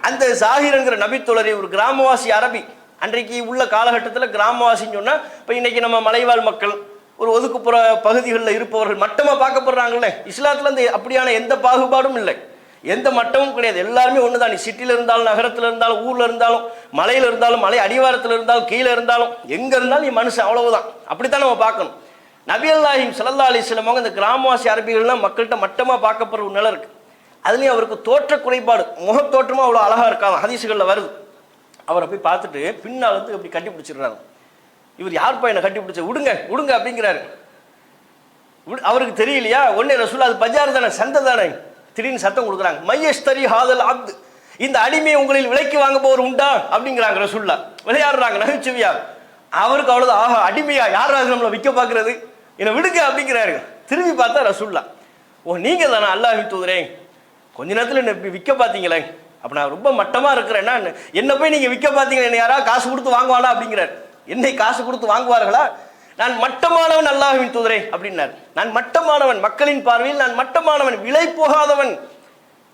அந்த ஜாஹிர்ங்கிற நபித்தோழரை, ஒரு கிராமவாசி அரபி, அன்றைக்கு உள்ள காலகட்டத்தில் கிராமவாசின்னு சொன்னால் இப்போ இன்னைக்கு நம்ம மலைவாழ் மக்கள், ஒரு ஒதுக்குப்புற பகுதிகளில் இருப்பவர்கள் மட்டமாக பார்க்கப்படுறாங்கல்ல. இஸ்லாத்தில் அந்த அப்படியான எந்த பாகுபாடும் இல்லை, எந்த மட்டமும் கிடையாது. எல்லாருமே ஒன்று தான். நீ சிட்டியில் இருந்தாலும், நகரத்தில் இருந்தாலும், ஊரில் இருந்தாலும், மலையில் இருந்தாலும், மலை அடிவாரத்தில் இருந்தாலும், கீழே இருந்தாலும், எங்கே இருந்தாலும் நீ மனுஷன், அவ்வளவுதான். அப்படித்தான் நம்ம பார்க்கணும். நபிகள் நாயகம் ஸல்லல்லாஹு அலைஹி வஸல்லம் அவங்க இந்த கிராமவாசி அரபிகள்லாம் மக்கள்கிட்ட மட்டமாக பார்க்கப்படுற ஒரு நிலை இருக்குது. அதுலேயும் அவருக்கு தோற்ற குறைபாடு, முகத்தோற்றமாக அவ்வளோ அழகாக இருக்காங்க, ஹதீஸுகளில் வருது. அவரை போய் பார்த்துட்டு பின்னால் வந்து அப்படி கட்டி பிடிச்சிடுறாங்க. இவர் யார் பையனை கட்டி பிடிச்ச, விடுங்க விடுங்க அப்படிங்கிறாரு. அவருக்கு தெரியலையா? ஒன்னே ரசூல், அது பஜார் தானே, சந்தை தானே. திடீர்னு சத்தம் கொடுக்குறாங்க, மையஸ்தரி ஹாதல் அப்து, இந்த அடிமையை உங்களில் விலைக்கு வாங்க போவர் உண்டா அப்படிங்கிறாங்க. ரசூல்லா விளையாடுறாங்க நகைச்சுவையா. அவருக்கு அவ்வளவு, ஆஹா அடிமையா, யாராவது நம்மளை விற்க பார்க்கறது, என்னை விடுங்க அப்படிங்கிறாரு. திரும்பி பார்த்தா ரசூல்லா, ஓ நீங்க தானே அல்லாஹ்வின் தூதரே, கொஞ்ச நேரத்தில் என்ன விற்க பார்த்தீங்களே, அப்போ நான் ரொம்ப மட்டமாக இருக்கிறேன்னா என்ன போய் நீங்கள் விற்க பார்த்தீங்களா, என்ன யாராவது காசு கொடுத்து வாங்குவானா அப்படிங்கிறார். என்னை காசு கொடுத்து வாங்குவார்களா? நான் மட்டமானவன் அல்லாஹ்வின் தூதரே அப்படின்னார். நான் மட்டமானவன், மக்களின் பார்வையில் நான் மட்டமானவன், விலை போகாதவன்.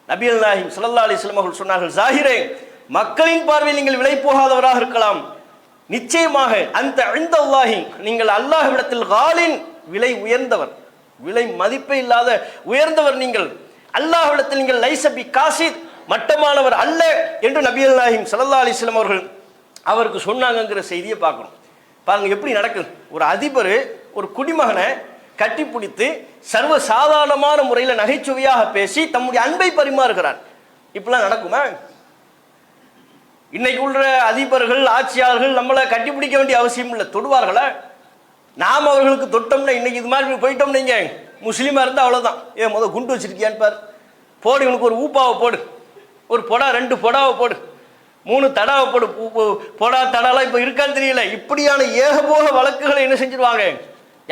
நபிகள் நாயகம் ஸல்லல்லாஹு அலைஹி வஸல்லம் அவர்கள் சொன்னார்கள், ஜாஹிரே, மக்களின் பார்வையில் நீங்கள் விலை போகாதவராக இருக்கலாம், நிச்சயமாக அந்த இன்தல்லாஹி, நீங்கள் அல்லாஹ்விடத்தில் காலின், விலை உயர்ந்தவர், விலை மதிப்பே இல்லாத உயர்ந்தவர் நீங்கள். அல்லாஹ்விடத்தில் நீங்கள் லைஸ பி காசித், மட்டமானவர் அல்ல என்று நபிகள் நாயகம் ஸல்லல்லாஹு அலைஹி வஸல்லம் அவர்கள் அவருக்கு சொன்னாங்கங்கிற செய்தியை பார்க்கணும். பாருங்க எப்படி நடக்குது. ஒரு அதிபர் ஒரு குடிமகனை கட்டி பிடித்து சர்வ சாதாரணமான முறையில் நகைச்சுவையாக பேசி தம்முடைய அன்பை பரிமாறுகிறார். இப்பெல்லாம் நடக்குமா? இன்னைக்கு உள்ள அதிபர்கள், ஆட்சியாளர்கள் நம்மளை கட்டி பிடிக்க வேண்டிய அவசியம் இல்லை, தொடுவார்களா? நாம் அவர்களுக்கு தொட்டோம்னா, இன்னைக்கு இது மாதிரி போயிட்டோம், நீங்க முஸ்லீமா இருந்தால் அவ்வளோதான். முதல் குண்டு வச்சிருக்கியான்னு பாரு, போடு, இவனுக்கு ஒரு ஊப்பாவை போடு, ஒரு பொடா 2 பொடாவை போடு, 3 தடாவை போடு. பொடா தடாலாம் இப்போ இருக்கான்னு தெரியல. இப்படியான ஏகபோக வழக்குகளை என்ன செஞ்சிருவாங்க?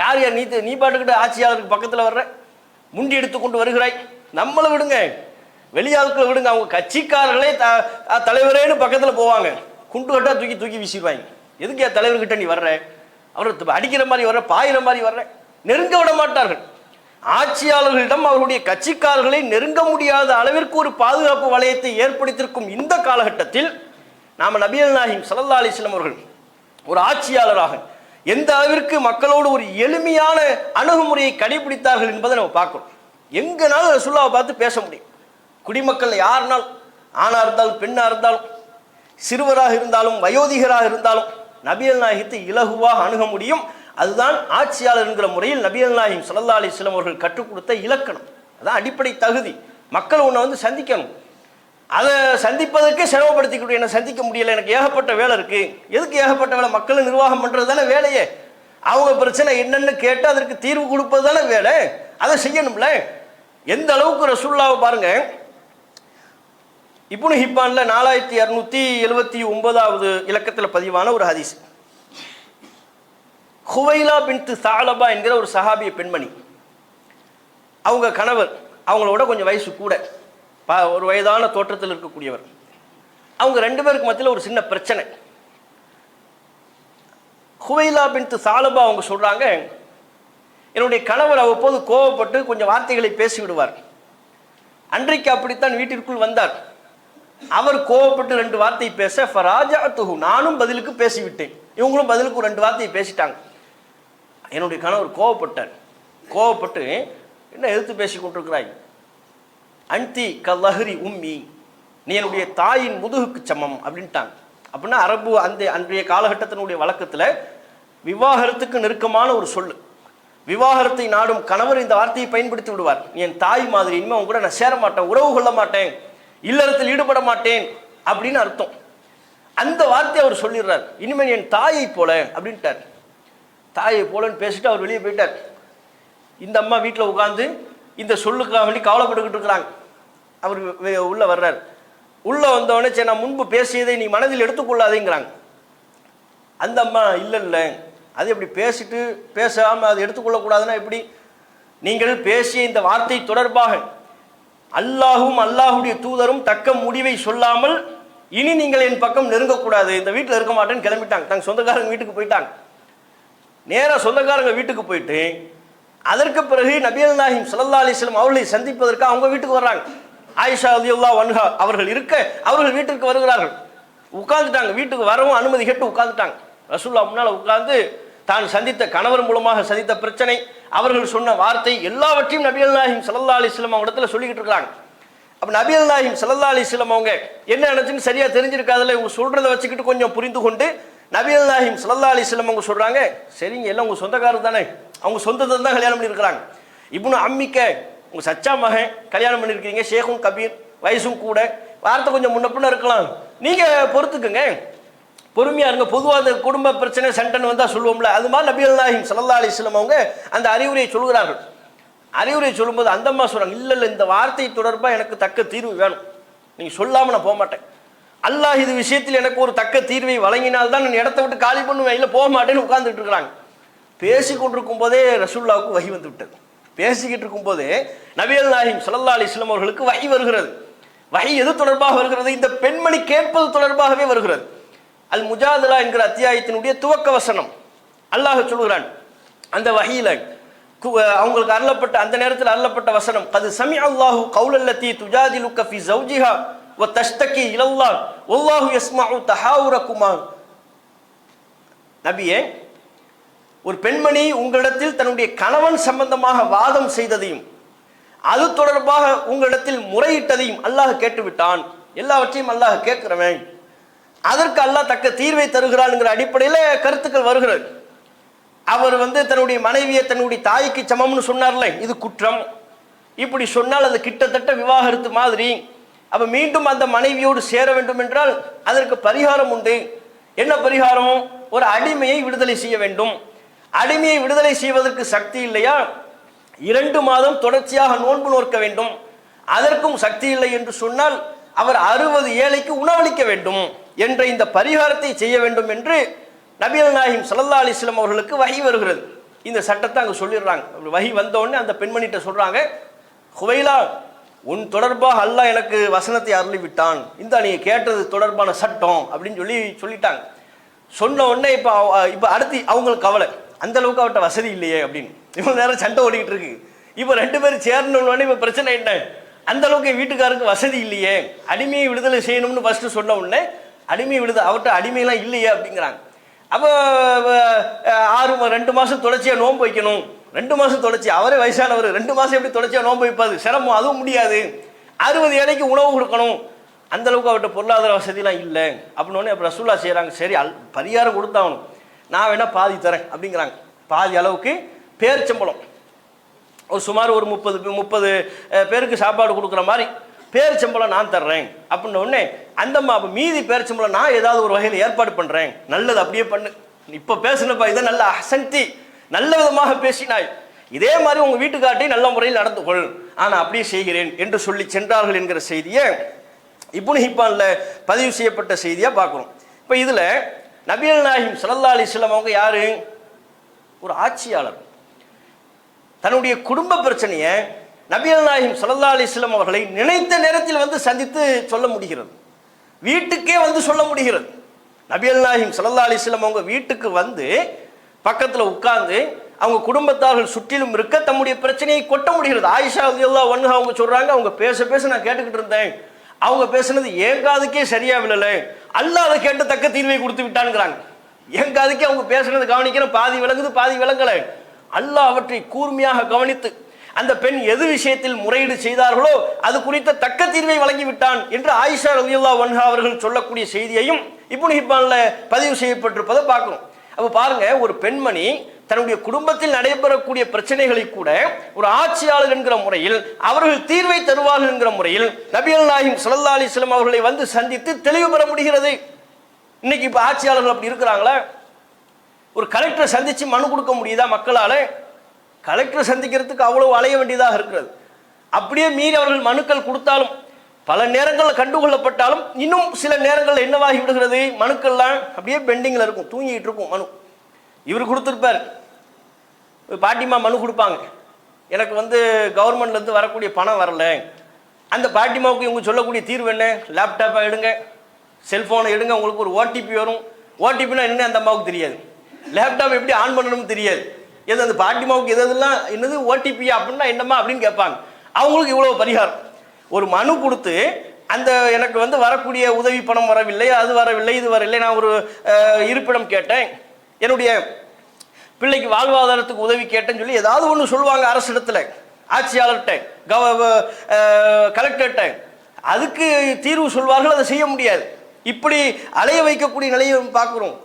யார் யார் நீ பாட்டுக்கிட்ட ஆட்சியாளருக்கு பக்கத்தில் வர்ற, முண்டி எடுத்து கொண்டு வருகிறாய், நம்மளை விடுங்க, வெளியாட்களை விடுங்க. அவங்க கட்சிக்காரர்களே தலைவரேன்னு பக்கத்தில் போவாங்க, குண்டு கட்டா தூக்கி தூக்கி வீசிடுவாங்க. எதுக்கு தலைவர்கிட்ட நீ வர்ற, அவர் அடிக்கிற மாதிரி வர்ற, பாயிற மாதிரி வர்ற, நெருங்க விட மாட்டார்கள். ஆட்சியாளர்களிடம் அவருடைய கட்சிக்காரர்களை நெருங்க முடியாத அளவிற்கு ஒரு பாதுகாப்பு வளையத்தை ஏற்படுத்தியிருக்கும் இந்த காலகட்டத்தில் நாம் நபிகள் நாயகம் ஸல்லல்லாஹு அலைஹி வஸல்லம் அவர்கள் ஒரு ஆட்சியாளராக எந்த அளவிற்கு மக்களோடு ஒரு எளிமையான அணுகுமுறையை கடைபிடித்தார்கள் என்பதை நம்ம பார்க்கணும். எங்கனாலும் ரசூலுல்லாஹை பார்த்து பேச முடியும். குடிமக்கள் யாருனாலும், ஆணா இருந்தாலும், பெண்ணா இருந்தாலும், சிறுவராக இருந்தாலும், வயோதிகராக இருந்தாலும் நபிகள் நாயகத்தை இலகுவாக அணுக முடியும். அதுதான் ஆட்சியாளர் என்கிற முறையில் நபிகள் நாயகம் ஸல்லல்லாஹு அலைஹி வஸல்லம் அவர்கள் கற்றுக் கொடுத்த இலக்கணம். அதான் அடிப்படை தகுதி. மக்கள் உன்னை வந்து சந்திக்கணும், அதை சந்திப்பதற்கே சிரமப்படுத்திக்கிட்டு என்ன சந்திக்க முடியல, எனக்கு ஏகப்பட்ட வேலை இருக்கு. எதுக்கு ஏகப்பட்ட வேலை? மக்களை நிர்வாகம் பண்றது தானே வேலையே. அவங்க பிரச்சனை என்னன்னு கேட்டு அதற்கு தீர்வு கொடுப்பது தானே வேலை, அதை செய்யணும்ல. எந்த அளவுக்கு ரசூலுல்லாஹ் பாருங்க, இப்னு ஹிப்பான்ல 4679வது இலக்கத்தில் பதிவான ஒரு ஹதீஸ். ஹுவைலா பின்த் சாலபா என்கிற ஒரு சஹாபிய பெண்மணி, அவங்க கணவர் அவங்களோட கொஞ்சம் வயசு கூட, ஒரு வயதான தோற்றத்தில் இருக்கக்கூடியவர். அவங்க 2 பேருக்கு மத்தியில் ஒரு சின்ன பிரச்சனை. ஹுவைலா பின்த் சாலபா அவங்க சொல்றாங்க, என்னுடைய கணவர் அவ்வப்போது கோபப்பட்டு கொஞ்சம் வார்த்தைகளை பேசி விடுவார். அன்றைக்கு அப்படித்தான் வீட்டிற்குள் வந்தார். அவர் கோபப்பட்டு 2 வார்த்தை பேச, ஃபராஜஅத்துஹு, நானும் பதிலுக்கு பேசிவிட்டேன், இவங்களும் பதிலுக்கு 2 வார்த்தையை பேசிட்டாங்க. என்னுடைய கணவர் கோபப்பட்டார். கோபப்பட்டு, என்ன எதிர்த்து பேசி கொண்டிருக்கிறாய், அன்தி கல்லஹரி உம்மி, நீ என்னுடைய தாயின் முதுகுக்கு சமம் அப்படின்ட்டாங்க. அப்படின்னா அரபு அன்றைய காலகட்டத்தினுடைய வழக்கத்தில் விவாகரத்துக்கு நெருக்கமான ஒரு சொல்லு. விவாகரத்தை நாடும் கணவர் இந்த வார்த்தையை பயன்படுத்தி விடுவார். நீ என் தாய் மாதிரி, இனிமேல் அவங்க கூட நான் சேர மாட்டேன், உறவு கொள்ள மாட்டேன், இல்லறத்தில் ஈடுபட மாட்டேன் அப்படின்னு அர்த்தம். அந்த வார்த்தையை அவர் சொல்லிடுறார். இனிமேல் என் தாயை போல அப்படின்ட்டார். தாயை போலன்னு பேசிட்டு அவர் வெளியே போயிட்டார். இந்த அம்மா வீட்டில் உட்காந்து இந்த சொல்லுக்காக வேண்டி கவலைப்பட்டுக்கிட்டு இருக்கிறாங்க. அவர் உள்ள வர்றார். உள்ள வந்தவொடனே, சரி நான் முன்பு பேசியதை நீ மனதில் எடுத்துக்கொள்ளாதேங்கிறாங்க. அந்த அம்மா இல்லை இல்லை, அது எப்படி பேசிட்டு பேசாமல் அதை எடுத்துக்கொள்ளக்கூடாதுன்னா எப்படி? நீங்கள் பேசிய இந்த வார்த்தை தொடர்பாக அல்லாஹும் அல்லாஹுடைய தூதரும் தக்க முடிவை சொல்லாமல் இனி நீங்கள் என் பக்கம் நெருங்கக்கூடாது, இந்த வீட்டில் இருக்க மாட்டேன்னு கிளம்பிட்டாங்க. தங்க சொந்தக்காரங்க வீட்டுக்கு போயிட்டாங்க. நேராக சொந்தக்காரங்க வீட்டுக்கு போயிட்டு அதற்கு பிறகு நபிகள் நாயகம் ஸல்லல்லாஹு அலைஹி வஸல்லம் அவர்களை சந்திப்பதற்கு அவங்க வீட்டுக்கு வர்றாங்க. ஆயிஷா ரலியல்லாஹு அன்ஹா அவர்கள் இருக்க அவர்கள் வீட்டுக்கு வருகிறார்கள். உட்கார்ந்துட்டாங்க. வீட்டுக்கு வரவும் அனுமதி கேட்டு உட்கார்ந்துட்டாங்க. ரசூலுல்லாஹ் முன்னால் உட்கார்ந்து தான் சந்தித்த கணவர் மூலமாக சந்தித்த பிரச்சனை, அவர்கள் சொன்ன வார்த்தை எல்லாவற்றையும் நபிகள் நாயகம் ஸல்லல்லாஹு அலைஹி வஸல்லம் அவங்க இடத்துல சொல்லிக்கிட்டு இருக்காங்க. அப்போ நபிகள் நாயகம் ஸல்லல்லாஹு அலைஹி வஸல்லம் அவங்க என்ன நினைச்சுன்னு சரியா தெரிஞ்சிருக்காதுல, இவங்க சொல்றதை வச்சுக்கிட்டு கொஞ்சம் புரிந்து கொண்டு நபிகள் நாயகம் ஸல்லல்லாஹு அலைஹி வஸல்லம் அவங்க சொல்றாங்க, சரிங்க எல்லாம் உங்க சொந்தக்காரர் தானே, அவங்க சொந்தத்தை தான் கல்யாணம் பண்ணியிருக்கிறாங்க. இப்னு அம்மிக்க உங்க சச்சா மகன் கல்யாணம் பண்ணியிருக்கீங்க, ஷேகும் கபீர், வயசும் கூட, வார்த்தை கொஞ்சம் முன்ன பின்ன இருக்கலாம், நீங்க பொறுத்துக்குங்க, பொறுமையா இருங்க. பொதுவாக அந்த குடும்ப பிரச்சனை சண்டன் வந்தா சொல்லுவோம்ல, அது மாதிரி நபிகள் நாயகம் ஸல்லல்லாஹு அலைஹி வஸல்லம் அவங்க அந்த அறிவுரையை சொல்கிறார்கள். அறிவுரை சொல்லும்போது அந்த அம்மா சொல்றாங்க, இல்ல இல்ல இந்த வார்த்தை தொடர்பா எனக்கு தக்க தீர்வு வேணும், நீங்க சொல்லாம நான் போக மாட்டேன். அல்லாஹ் இது விஷயத்தில் எனக்கு ஒரு தக்க தீர்வை வழங்கினால்தான் நான் இடத்த விட்டு காலி பண்ணுவேன், இல்லை போக மாட்டேன்னு உட்கார்ந்துட்டு இருக்கிறாங்க. பேசி கொண்டிருக்கும் போதே ரசூலுல்லாஹ்வுக்கு வஹி வந்து விட்டது. பேசிக்கிட்டு இருக்கும் போதே நபிகள் நாயகம் ஸல்லல்லாஹு அலைஹி வஸல்லம் அவர்களுக்கு வஹி வருகிறது. வஹி எது தொடர்பாக வருகிறது? இந்த பெண்மணி கேட்பது தொடர்பாகவே வருகிறது. அல் முஜாதலா என்கிற அத்தியாயத்தினுடைய துவக்க வசனம் அல்லாஹ் சொல்கிறான். அந்த வஹீல அவங்களுக்கு அருளப்பட்ட அந்த நேரத்தில் அருளப்பட்ட வசனம், கது சமி அல்லாஹு கௌலல்லதி துஜாதிலுக்க ஃபி ஜௌஜிஹா வ தஷ்தகி இலல்லாஹ் வல்லாஹு யஸ்மஉ தஹாவுரகுமா. நபியே, ஒரு பெண்மணி உங்களிடத்தில் தன்னுடைய கணவன் சம்பந்தமாக வாதம் செய்ததையும் அது தொடர்பாக உங்களிடத்தில் முறையிட்டதையும் அல்லாஹ் கேட்டுவிட்டான். எல்லாவற்றையும் அல்லாஹ் கேட்கிறவன், அதற்கு அல்லாஹ் தக்க தீர்வை தருகிறான்ங்கிற அடிப்படையில் கருத்துக்கள் வருகிறது. அவர் தன்னுடைய மனைவியை தன்னுடைய தாய்க்கு சமம்னு சொன்னார்ல, இது குற்றம். இப்படி சொன்னால் அது கிட்டத்தட்ட விவாகரத்து மாதிரி. அப்ப மீண்டும் அந்த மனைவியோடு சேர வேண்டும் என்றால் அதற்கு பரிகாரம் உண்டு. என்ன பரிகாரம்? ஒரு அடிமையை விடுதலை செய்ய வேண்டும். அடிமையை விடுதலை செய்வதற்கு சக்தி இல்லையா, 2 மாதம் தொடர்ச்சியாக நோன்பு நோக்க வேண்டும். அதற்கும் சக்தி இல்லை என்று சொன்னால் அவர் 60 ஏழைக்கு உணவளிக்க வேண்டும் என்ற இந்த பரிகாரத்தை செய்ய வேண்டும் என்று நபிகள் நாயகம் ஸல்லல்லாஹு அலைஹி வஸல்லம் அவர்களுக்கு வஹி வருகிறது. இந்த சட்டத்தை அங்கே சொல்லிடுறாங்க. வஹி வந்த உடனே அந்த பெண்மணிட்ட சொல்றாங்க, ஹுவைலா, உன் தொடர்பாக அல்லாஹ் எனக்கு வசனத்தை அருளி விட்டான், இந்த நீங்க கேட்டது தொடர்பான சட்டம் அப்படின்னு சொல்லிட்டாங்க. சொன்ன உடனே இப்போ அடுத்து அவங்களுக்கு கவலை, அந்த அளவுக்கு அவர்கிட்ட வசதி இல்லையே அப்படின்னு. இவங்க நேரம் சண்டை ஓடிக்கிட்டு இருக்கு. இப்போ 2 பேரும் சேர்ந்தோடனே இப்போ பிரச்சனை என்ன, அந்த அளவுக்கு வீட்டுக்காருக்கு வசதி இல்லையே, அடிமையை விடுதலை செய்யணும்னு ஃபர்ஸ்ட் சொன்ன உடனே அடிமை விடுதலை, அவர்கிட்ட அடிமையெல்லாம் இல்லையே அப்படிங்கிறாங்க. அப்போ 2 மாதம் தொடர்ச்சியாக நோன்பு வைக்கணும், 2 மாதம் தொடர்ச்சி, அவரே வயசானவர், 2 மாதம் எப்படி தொடர்ச்சியாக நோன்பு வைப்பாது, சிரமம், அதுவும் முடியாது. 60 ஏழைக்கு உணவு கொடுக்கணும், அந்த அளவுக்கு அவர்கிட்ட பொருளாதார வசதிலாம் இல்லை அப்படின்னு. அப்போ ரசூலுல்லாஹ் செய்கிறாங்க, சரி பரிகாரம் கொடுத்தாகணும், நான் வேணா பாதி தரேன் அப்படிங்கிறாங்க. பாதி அளவுக்கு பேரிச்சம்பழம், ஒரு சுமார் ஒரு 30 பேருக்கு சாப்பாடு கொடுக்குற மாதிரி பேரிச்சம்பழம் நான் தர்றேன் அப்படின்ன உடனே அந்த மீதி பேரிச்சம்பழம் நான் ஏதாவது ஒரு வகையில் ஏற்பாடு பண்ணுறேன், நல்லது அப்படியே பண்ணு, இப்போ பேசுனப்பா இதை நல்ல அசந்தி, நல்ல விதமாக பேசினாய், இதே மாதிரி உங்கள் வீட்டுக்கார்ட்டை நல்ல முறையில் நடந்து கொள், ஆனால் அப்படியே செய்கிறேன் என்று சொல்லி சென்றார்கள் என்கிற செய்தியை இப்னு ஹிப்பான்ல பதிவு செய்யப்பட்ட செய்தியாக பார்க்குறோம். இப்போ இதில் நபிகள் நாயகம் ஸல்லல்லாஹு அலைஹி வஸல்லம் அவங்க யாரு? ஒரு ஆட்சியாளர். தன்னுடைய குடும்ப பிரச்சனையை நபிகள் நாயகம் ஸல்லல்லாஹு அலைஹி வஸல்லம் அவர்களை நினைத்த நேரத்தில் சந்தித்து சொல்ல முடிகிறது, வீட்டுக்கே சொல்ல முடிகிறது. நபிகள் நாயகம் ஸல்லல்லாஹு அலைஹி வஸல்லம் அவங்க வீட்டுக்கு பக்கத்தில் உட்கார்ந்து அவங்க குடும்பத்தார்கள் சுற்றிலும் இருக்க தம்முடைய பிரச்சனையை கொட்ட முடிகிறது. ஆயிஷா ரலியல்லாஹு அன்ஹா அவங்க சொல்றாங்க, அவங்க பேச நான் கேட்டுக்கிட்டு இருந்தேன், அவங்க பேசுனது என் காதுக்கே சரியா விழல, அல்லாஹ் அதை கேட்டு தக்க தீர்வை கொடுத்து விட்டான்ங்கிறாங்க. என் காதுக்கே அவங்க பேசுனது கவனிக்கிற, பாதி விளங்குது பாதி விளங்கல. அல்லாஹ் அவற்றை கூர்மையாக கவனித்து அந்த பெண் எது விஷயத்தில் முறையீடு செய்தார்களோ அது குறித்த தக்க தீர்வை வழங்கி விட்டான் என்று ஆயிஷா ரலியல்லாஹு அன்ஹா அவர்கள் சொல்லக்கூடிய செய்தியையும் இப்னு ஹிப்பான்ல பதிவு செய்யப்பட்டிருப்பதை பார்க்கிறோம். அப்ப பாருங்க, ஒரு பெண்மணி தன்னுடைய குடும்பத்தில் நடைபெறக்கூடிய பிரச்சனைகளை கூட ஒரு ஆட்சியாளர் என்கிற முறையில் அவர்கள் தீர்வை தருவார்கள் என்கிற முறையில் நபிகள் நாயகம் ஸல்லல்லாஹு அலைஹி வஸல்லம் அவர்களை சந்தித்து தெளிவு பெற முடிகிறது. இன்னைக்கு இப்ப ஆட்சியாளர்கள் அப்படி இருக்கிறாங்களா? ஒரு கலெக்டரை சந்திச்சு மனு கொடுக்க முடியுதா மக்களால? கலெக்டரை சந்திக்கிறதுக்கு அவ்வளவு அலைய வேண்டியதாக இருக்கிறது. அப்படியே மீறி அவர்கள் மனுக்கள் கொடுத்தாலும் பல நேரங்களில் கண்டுகொள்ளப்பட்டாலும் இன்னும் சில நேரங்களில் என்னவாகி விடுகிறது, மனுக்கள்லாம் அப்படியே பெண்டிங்கில் இருக்கும், தூங்கிட்டு இருக்கும். மனு இவர் கொடுத்துருப்பார், பாட்டிமா மனு கொடுப்பாங்க, எனக்கு கவர்மெண்ட்லேருந்து வரக்கூடிய பணம் வரல, அந்த பாட்டிமாவுக்கு இவங்க சொல்லக்கூடிய தீர்வு என்ன? லேப்டாப்பை எடுங்க, செல்ஃபோனை எடுங்க, உங்களுக்கு ஒரு ஓடிபி வரும். ஓடிபினா என்ன அந்த அம்மாவுக்கு தெரியாது, லேப்டாப் எப்படி ஆன் பண்ணணும்னு தெரியாது. எது அந்த பாட்டிமாவுக்கு எதெல்லாம் என்னது ஓடிபி அப்படின்னா என்னம்மா அப்படின்னு கேட்பாங்க. அவங்களுக்கு இவ்வளோ பரிகாரம். ஒரு மனு கொடுத்து அந்த எனக்கு வந்து வரக்கூடிய உதவி பணம் வரவில்லை, அது வரவில்லை, இது வரவில்லை, நான் ஒரு இருப்பிடம் கேட்டேன், என்னுடைய பிள்ளைக்கு வாழ்வாதாரத்துக்கு உதவி கேட்டேன்னு சொல்லி ஏதாவது ஒன்று சொல்லுவாங்க அரசிடத்தில், ஆட்சியாளர்கிட்ட, கலெக்டர்கிட்ட. அதுக்கு தீர்வு சொல்வார்கள், அதை செய்ய முடியாது. இப்படி அலைய வைக்கக்கூடிய நிலையை பார்க்குறோம்.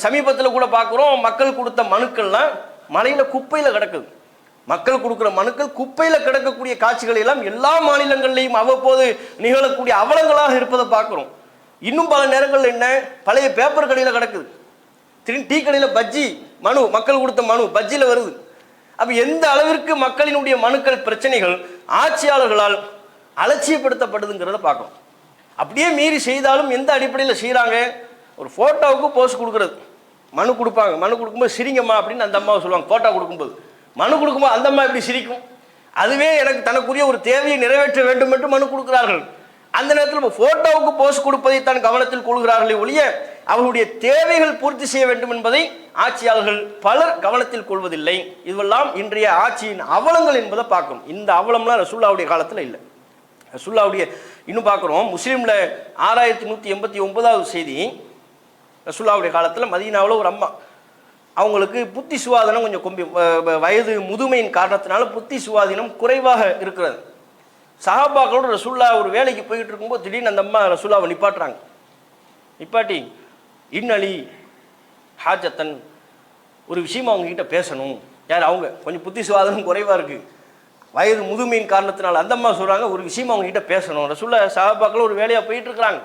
சமீபத்தில் கூட பார்க்குறோம், மக்கள் கொடுத்த மனுக்கள்லாம் மலையில் குப்பையில் கிடக்குது. மக்கள் கொடுக்குற மனுக்கள் குப்பையில் கிடக்கக்கூடிய காட்சிகள் எல்லாம் எல்லா மாநிலங்கள்லையும் அவ்வப்போது நிகழக்கூடிய அவலங்களாக இருப்பதை பார்க்குறோம். இன்னும் பல நேரங்கள் என்ன, பழைய பேப்பர் கடையில் கிடக்குது, டீ கடையில் பஜ்ஜி மனு, மக்கள் கொடுத்த மனு பஜ்ஜியில் வருது. அப்போ எந்த அளவிற்கு மக்களினுடைய மனுக்கள் பிரச்சனைகள் ஆட்சியாளர்களால் அலட்சியப்படுத்தப்படுதுங்கிறத பார்க்கணும். அப்படியே மீறி செய்தாலும் எந்த அடிப்படையில் செய்கிறாங்க? ஒரு ஃபோட்டோவுக்கு போஸ்ட் கொடுக்குறது, மனு கொடுப்பாங்க, மனு கொடுக்கும்போது சிரிங்கம்மா அப்படின்னு அந்த அம்மாவை சொல்லுவாங்க. ஃபோட்டோ கொடுக்கும்போது, மனு கொடுக்கும்போது அந்த அம்மா எப்படி சிரிக்கும்? அதுவே எனக்கு தனக்குரிய ஒரு தேவையை நிறைவேற்ற வேண்டும் என்று மனு கொடுக்கிறார்கள். அந்த நேரத்தில் ஃபோட்டோவுக்கு போஸ்ட் கொடுப்பதை தான் கவனத்தில் கொள்கிறார்களே ஒழிய அவர்களுடைய தேவைகள் பூர்த்தி செய்ய வேண்டும் என்பதை ஆட்சியாளர்கள் பலர் கவனத்தில் கொள்வதில்லை. இதுவெல்லாம் இன்றைய ஆட்சியின் அவலங்கள் என்பதை பார்க்கணும். இந்த அவலம்லாம் ரசூலுல்லாஹ்வுடைய காலத்தில் இல்லை. ரசூலுல்லாஹ்வுடைய இன்னும் பார்க்குறோம், முஸ்லீமில் 6189வது செய்தி. ரசூலுல்லாஹ்வுடைய காலத்தில் மதீனாவில் ஒரு அம்மா, அவங்களுக்கு புத்தி சுவாதனம் கொஞ்சம் வயது முதுமையின் காரணத்தினால புத்தி சுவாதீனம் குறைவாக இருக்கிறது. சஹாபாக்களோட ரசூலுல்லாஹ் ஒரு வேலைக்கு போயிட்டு இருக்கும்போது திடீர்னு அந்த அம்மா ரசூலுல்லாஹ்வை நிப்பாட்டுறாங்க. நிப்பாட்டி, இன்னலி ஹாஜத்தன், ஒரு விஷயம் அவங்க கிட்ட பேசணும். யார்? அவங்க கொஞ்சம் புத்தி சுவாதனம் குறைவாக இருக்குது, வயது முதுமையின் காரணத்தினால. அந்த அம்மா சொல்கிறாங்க, ஒரு விஷயம் அவங்க கிட்ட பேசணும். ரசூலுல்லாஹ் சஹாபாக்கள் ஒரு வேலையாக போயிட்டு இருக்கிறாங்க.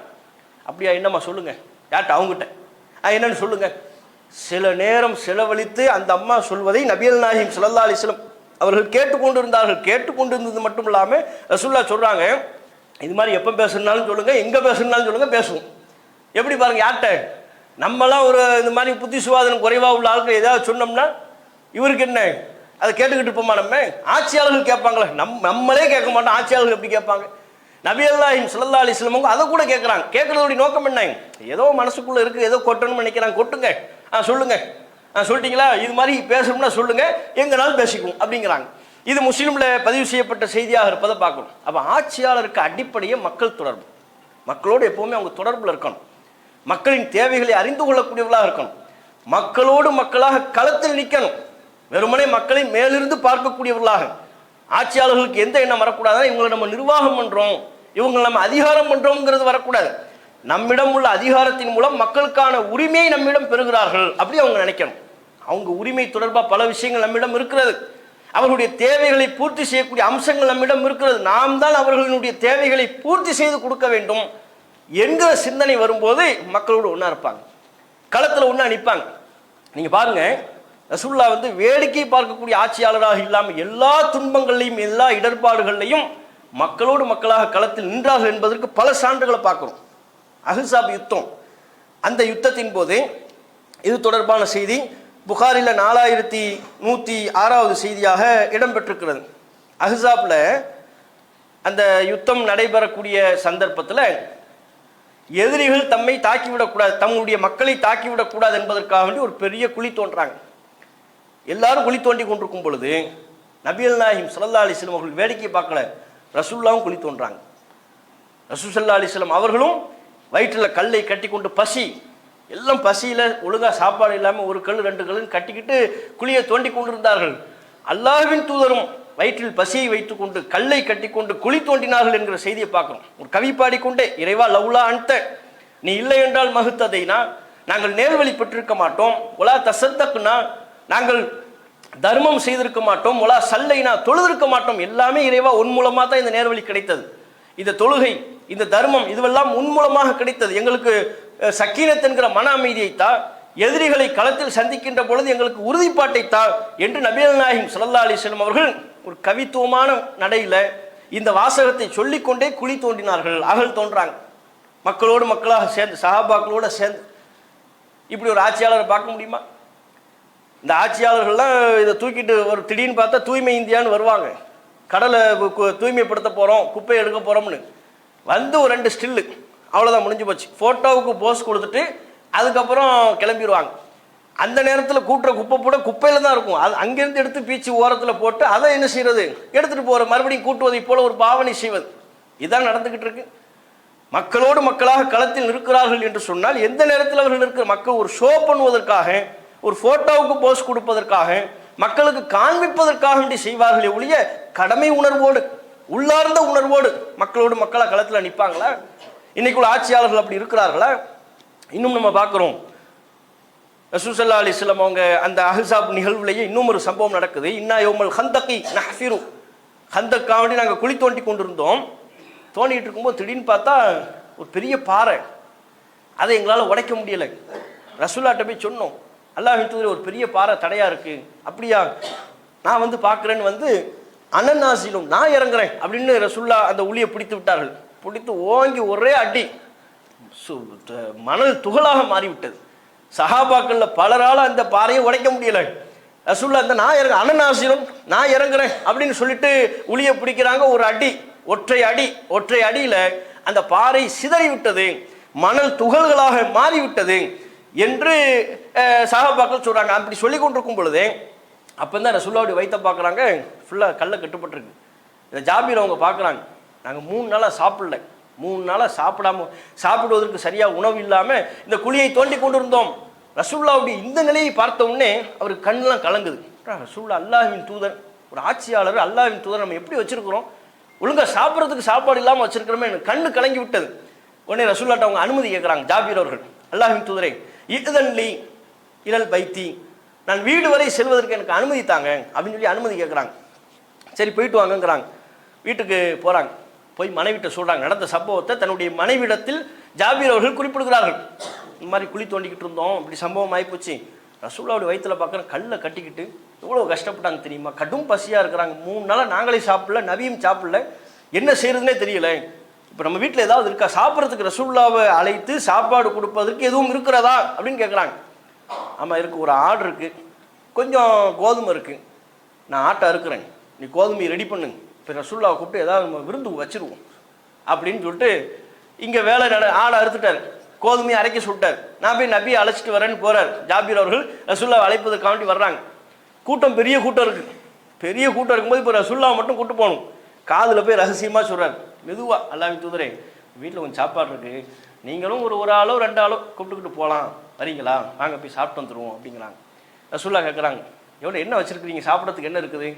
அப்படியா, என்னம்மா சொல்லுங்கள். யார்கிட்ட? அவங்ககிட்ட. என்னன்னு சொல்லுங்கள். சில நேரம் செலவழித்து அந்த அம்மா சொல்வதை நபிகள் நாயகம் ஸல்லல்லாஹு அலைஹி வஸல்லம் அவர்கள் கேட்டுக்கொண்டிருந்தார்கள். கேட்டுக்கொண்டிருந்தது மட்டும் இல்லாமல் ரசூலுல்லாஹ் சொல்கிறாங்க, இது மாதிரி எப்போ பேசணுன்னாலும் சொல்லுங்கள், எங்கே பேசணுன்னாலும் சொல்லுங்கள், பேசுவோம். எப்படி பாருங்க, யார்கிட்ட? நம்மளாம் ஒரு இந்த மாதிரி புத்தி சுவாதனம் குறைவாக உள்ள ஆட்கள் ஏதாவது சொன்னோம்னா இவருக்கு என்ன, அதை கேட்டுக்கிட்டு இருப்போமா? நம்ம ஆட்சியாளர்கள் கேட்பாங்களே, நம்மளே கேட்க மாட்டோம், ஆட்சியாளர்கள் எப்படி கேட்பாங்க? நபிகள் நாயகம் ஸல்லல்லாஹு அலைஹி வஸல்லம் அதை கூட கேட்குறாங்க. கேட்குறதுடைய நோக்கம் என்ன? ஏதோ மனசுக்குள்ளே இருக்குது, ஏதோ கொட்டணும்னு நினைக்கிறாங்க, கொட்டுங்க, சொல்லுங்க, சொல்லிட்டீங்களா, இது மாதிரி பேசணும்னா சொல்லுங்க, எங்கனாலும் பேசிக்குவோம் அப்படிங்கிறாங்க. இது முஸ்லீமில் பதிவு செய்யப்பட்ட செய்தியாக இருப்பதை பார்க்கணும். அப்போ ஆட்சியாளருக்கு அடிப்படையே மக்கள் தொடர்பு, மக்களோடு எப்போவுமே அவங்க தொடர்பில் இருக்கணும், மக்களின் தேவைகளை அறிந்து கொள்ளக்கூடியவர்களாக இருக்கணும், மக்களோடு மக்களாக களத்தில் நிற்கணும், வெறுமனே மக்களை மேலிருந்து பார்க்கக்கூடியவர்களாக. ஆட்சியாளர்களுக்கு எந்த எண்ணம் வரக்கூடாதுன்னா இவங்களை நம்ம நிர்வாகம் பண்ணுறோம், இவங்களை நம்ம அதிகாரம் பண்ணுறோங்கிறது வரக்கூடாது. நம்மிடம் உள்ள அதிகாரத்தின் மூலம் மக்களுக்கான உரிமையை நம்மிடம் பெறுகிறார்கள் அப்படி அவங்க நினைக்கணும். அவங்க உரிமை தொடர்பாக பல விஷயங்கள் நம்மிடம் இருக்கிறது, அவர்களுடைய தேவைகளை பூர்த்தி செய்யக்கூடிய அம்சங்கள் நம்மிடம் இருக்கிறது, நாம் தான் அவர்களுடைய தேவைகளை பூர்த்தி செய்து கொடுக்க வேண்டும் என்கிற சிந்தனை வரும்போது மக்களோடு ஒன்றா இருப்பாங்க, களத்தில் ஒன்றா நிற்பாங்க. நீங்கள் பாருங்கள், ரசூலுல்லாஹ் வந்து வேடிக்கை பார்க்கக்கூடிய ஆட்சியாளராக இல்லாமல் எல்லா துன்பங்களையும் எல்லா இடர்பாடுகளையும் மக்களோடு மக்களாக களத்தில் நின்றார்கள் என்பதற்கு பல சான்றுகளை பார்க்குறோம். அஹ்ஸாப் யுத்தம், அந்த யுத்தத்தின் போது இது தொடர்பான செய்தி புகாரில் 4106வது செய்தியாக இடம்பெற்றிருக்கிறது. அஹ்ஸாப்ல அந்த யுத்தம் நடைபெறக்கூடிய சந்தர்ப்பத்தில் எதிரிகள் தம்மை தாக்கிவிடக்கூடாது, தங்களுடைய மக்களை தாக்கிவிடக்கூடாது என்பதற்காக வேண்டி ஒரு பெரிய குழி தோன்றாங்க. எல்லாரும் குழி தோண்டி கொண்டிருக்கும் பொழுது நபிகள் நாயகம் ஸல்லல்லாஹு அலைஹி வஸல்லம் அவர்கள் வேடிக்கை பார்க்கல, ரசூலுல்லாஹ்வும் குழி தோன்றாங்க. ரசூல் ஸல்லல்லாஹு அலைஹி வஸல்லம் அவர்களும் வயிற்றில் கல்லை கட்டி கொண்டு, பசி, எல்லாம் பசியில் ஒழுங்காக சாப்பாடு இல்லாமல் ஒரு கல் 2 கல்லுன்னு கட்டிக்கிட்டு குழியை தோண்டி கொண்டிருந்தார்கள். அல்லாஹ்வின் தூதரும் வயிற்றில் பசியை வைத்து கொண்டு கல்லை கட்டி கொண்டு குழி தோண்டினார்கள் என்கிற செய்தியை பார்க்குறோம். ஒரு கவி பாடிக்கொண்டே, இறைவா லவ்லா அன்த, நீ இல்லை என்றால் மகுத்ததைனா நாங்கள் நேர்வழி பெற்றிருக்க மாட்டோம், ஒலா தசத்தக்குனா நாங்கள் தர்மம் செய்திருக்க மாட்டோம், ஒலா சல்லைனா தொழுதிருக்க மாட்டோம், எல்லாமே இறைவா உன் மூலமாக தான் இந்த நேர்வழி கிடைத்தது, இந்த தொழுகை இந்த தர்மம் இதுவெல்லாம் உன் மூலமாக கிடைத்தது, எங்களுக்கு சக்கீனத் என்கிற மன அமைதியைத்தா, எதிரிகளை களத்தில் சந்திக்கின்ற பொழுது எங்களுக்கு உறுதிப்பாட்டைத்தா என்று நபிகள் நாயகம் ஸல்லல்லாஹு அலைஹி வஸல்லம் அவர்கள் ஒரு கவித்துவமான நடையில் இந்த வாசகத்தை சொல்லிக்கொண்டே குழி தோண்டினார்கள், அகல் தோன்றாங்க, மக்களோடு மக்களாக சேர்ந்து, சஹாபாக்களோடு சேர்ந்து. இப்படி ஒரு ஆட்சியாளரை பார்க்க முடியுமா? இந்த ஆட்சியாளர்கள்லாம் இதை தூக்கிட்டு ஒரு திடீர்னு பார்த்தா தூய்மை இந்தியான்னு வருவாங்க, கடலை தூய்மைப்படுத்த போகிறோம், குப்பை எடுக்க போகிறோம்னு வந்து ஒரு 2 ஸ்டில்லு, அவ்வளோதான், முடிஞ்சு போச்சு. ஃபோட்டோவுக்கு போஸ் கொடுத்துட்டு அதுக்கப்புறம் கிளம்பிடுவாங்க. அந்த நேரத்தில் கூட்டுற குப்பை கூட குப்பையில் தான் இருக்கும். அது அங்கேருந்து எடுத்து பீச்சு ஓரத்தில் போட்டு அதை என்ன செய்கிறது, எடுத்துகிட்டு போகிற, மறுபடியும் கூட்டுவதை போல் ஒரு பாவனை செய்வது, இதுதான் நடந்துக்கிட்டு இருக்கு. மக்களோடு மக்களாக களத்தில் இருக்கிறார்கள் என்று சொன்னால் எந்த நேரத்தில் அவர்கள் இருக்கிற மக்கள் ஒரு ஷோ பண்ணுவதற்காக, ஒரு ஃபோட்டோவுக்கு போஸ் கொடுப்பதற்காக, மக்களுக்கு காண்பிப்பதற்காக வேண்டி செய்வார்களே ஒழிய கடமை உணர்வோடு, உள்ளார்ந்த உணர்வோடு மக்களோடு மக்களாக களத்தில் நிற்பாங்களா? இன்னைக்குள்ள ஆட்சியாளர்கள் அப்படி இருக்கிறார்களா? இன்னும் நம்ம பார்க்குறோம், ரசூல் ஸல்லல்லாஹு அலைஹி வஸல்லம் அவங்க அந்த அஹ்ஸாப் நிகழ்வுலேயே இன்னும் ஒரு சம்பவம் நடக்குது. இன்னா யௌமல் ஹந்தகி நஹ்ஃபிரு, ஹந்தக்காண்டி நாங்கள் குழி தோண்டி கொண்டிருந்தோம். தோண்டிகிட்டு இருக்கும்போது திடீர்னு பார்த்தா ஒரு பெரிய பாறை, அதை எங்களால் உடைக்க முடியலை. ரசூல்லாட்ட போய் சொன்னோம், அல்லாஹ்வின் தூதரே ஒரு பெரிய பாறை தடையாக இருக்குது. அப்படியா, நான் வந்து பார்க்குறேன்னு வந்து அனநாசிலும் நான் இறங்குறேன் அப்படின்னு ரசூல்லா அந்த உளியை பிடித்து விட்டார்கள். பிடித்து ஓங்கி ஒரே அடி, மணல் துகளாக மாறிவிட்டது. சஹாபாக்கள்ல பலரால் அந்த பாறையை உடைக்க முடியல. ரசூல்லா அந்த நான் இறங்க அனநாசிலும் நான் இறங்குறேன் அப்படின்னு சொல்லிட்டு உளியை பிடிக்கிறாங்க. ஒரு அடி, ஒற்றை அடியில் அந்த பாறை சிதறி விட்டது, மணல் துகள்களாக மாறிவிட்டது என்று சஹாபாக்கள் சொல்றாங்க. அப்படி சொல்லி கொண்டிருக்கும் பொழுது அப்போ தான் ரசூலுல்லாஹ்வுடைய வயிற்ற பார்க்குறாங்க, ஃபுல்லாக கல்ல கட்டுப்பட்டிருக்கு. இந்த ஜாபீர் அவங்க பார்க்குறாங்க, நாங்கள் 3 நாளாக சாப்பிடல, 3 நாளாக சாப்பிடுவதற்கு சரியாக உணவு இல்லாமல் இந்த குழியை தோண்டி கொண்டிருந்தோம். ரசூலுல்லாஹ்வுடைய இந்த நிலையை பார்த்த உடனே அவருக்கு கண்ணெலாம் கலங்குது. ரசூலுல்லாஹ் அல்லாஹ்வின் தூதர், ஒரு ஆட்சியாளர், அல்லாஹ்வின் தூதர் நம்ம எப்படி வச்சிருக்கிறோம், ஒழுங்காக சாப்பிட்றதுக்கு சாப்பாடு இல்லாமல் வச்சிருக்கிறோமே, எனக்கு கண்ணு கலங்கி விட்டது. உடனே ரசூலுல்லாஹ்ட்ட அவங்க அனுமதி கேட்குறாங்க, ஜாபீர் அவர்கள், அல்லாஹ்வின் தூதரே இதன்லி இலல் பைத்தி, நான் வீடு வரை செல்வதற்கு எனக்கு அனுமதி தாங்க அப்படின்னு சொல்லி அனுமதி கேட்குறாங்க. சரி போயிட்டு வாங்கங்கிறாங்க. வீட்டுக்கு போகிறாங்க. போய் மனைவிட்ட சொல்கிறாங்க நடந்த சம்பவத்தை. தன்னுடைய மனைவிடத்தில் ஜாபீர் அவர்கள் குறிப்பிடுகிறார்கள். இந்த மாதிரி குழி தோண்டிக்கிட்டு இருந்தோம், இப்படி சம்பவம் ஆகிப்போச்சு. ரசூலுல்லாஹ்வுடைய வயிற்றில் பார்க்குற கல்லை கட்டிக்கிட்டு எவ்வளோ கஷ்டப்பட்டாங்க தெரியுமா, கடும் பசியாக இருக்கிறாங்க. 3 நாளாக நாங்களே சாப்பிடல, நபியும் சாப்பிடல, என்ன செய்யறதுனே தெரியல. இப்போ நம்ம வீட்டில் ஏதாவது இருக்கா, சாப்பிட்றதுக்கு ரசூலுல்லாஹ்வை அழைத்து சாப்பாடு கொடுப்பதற்கு எதுவும் இருக்கிறதா அப்படின்னு கேட்குறாங்க. ஆமாம் இருக்குது, ஒரு ஆடு இருக்குது, கொஞ்சம் கோதுமை இருக்குது, நான் ஆட்டை அறுக்கிறேன், நீ கோதுமையை ரெடி பண்ணுங்க, இப்போ ரசூலுல்லாஹ்வை கூப்பிட்டு ஏதாவது நம்ம விருந்து வச்சிருவோம் அப்படின்னு சொல்லிட்டு இங்கே வேலை ஆடை அறுத்துட்டார், கோதுமையை அரைக்க சொல்லிட்டார். நான் போய் நபியை அழைச்சிட்டு வரேன்னு போகிறார். ஜாபீர் அவர்கள் ரசூலுல்லாஹ்வை அழைப்பதற்காண்டி வர்றாங்க. கூட்டம் பெரிய கூட்டம் இருக்குது. பெரிய கூட்டம் இருக்கும்போது இப்போ ரசூலுல்லாஹ்வை மட்டும் கூப்பிட்டு போகணும். காதில் போய் ரகசியமாக சொல்கிறார், மெதுவாக, அல்லாஹ்வின் தூதரே வீட்டில் கொஞ்சம் சாப்பாடு இருக்குது, நீங்களும் ஒரு ஆளோ 2 ஆளோ கூப்பிட்டுக்கிட்டு போகலாம், வரீங்களா, வாங்க போய் சாப்பிட்டு வந்துடுவோம் அப்படிங்கிறாங்க. ரசூலுல்லாஹ் கேட்குறாங்க, எவ்வளோ என்ன வச்சுருக்கிறீங்க, சாப்பிட்றதுக்கு என்ன இருக்குது?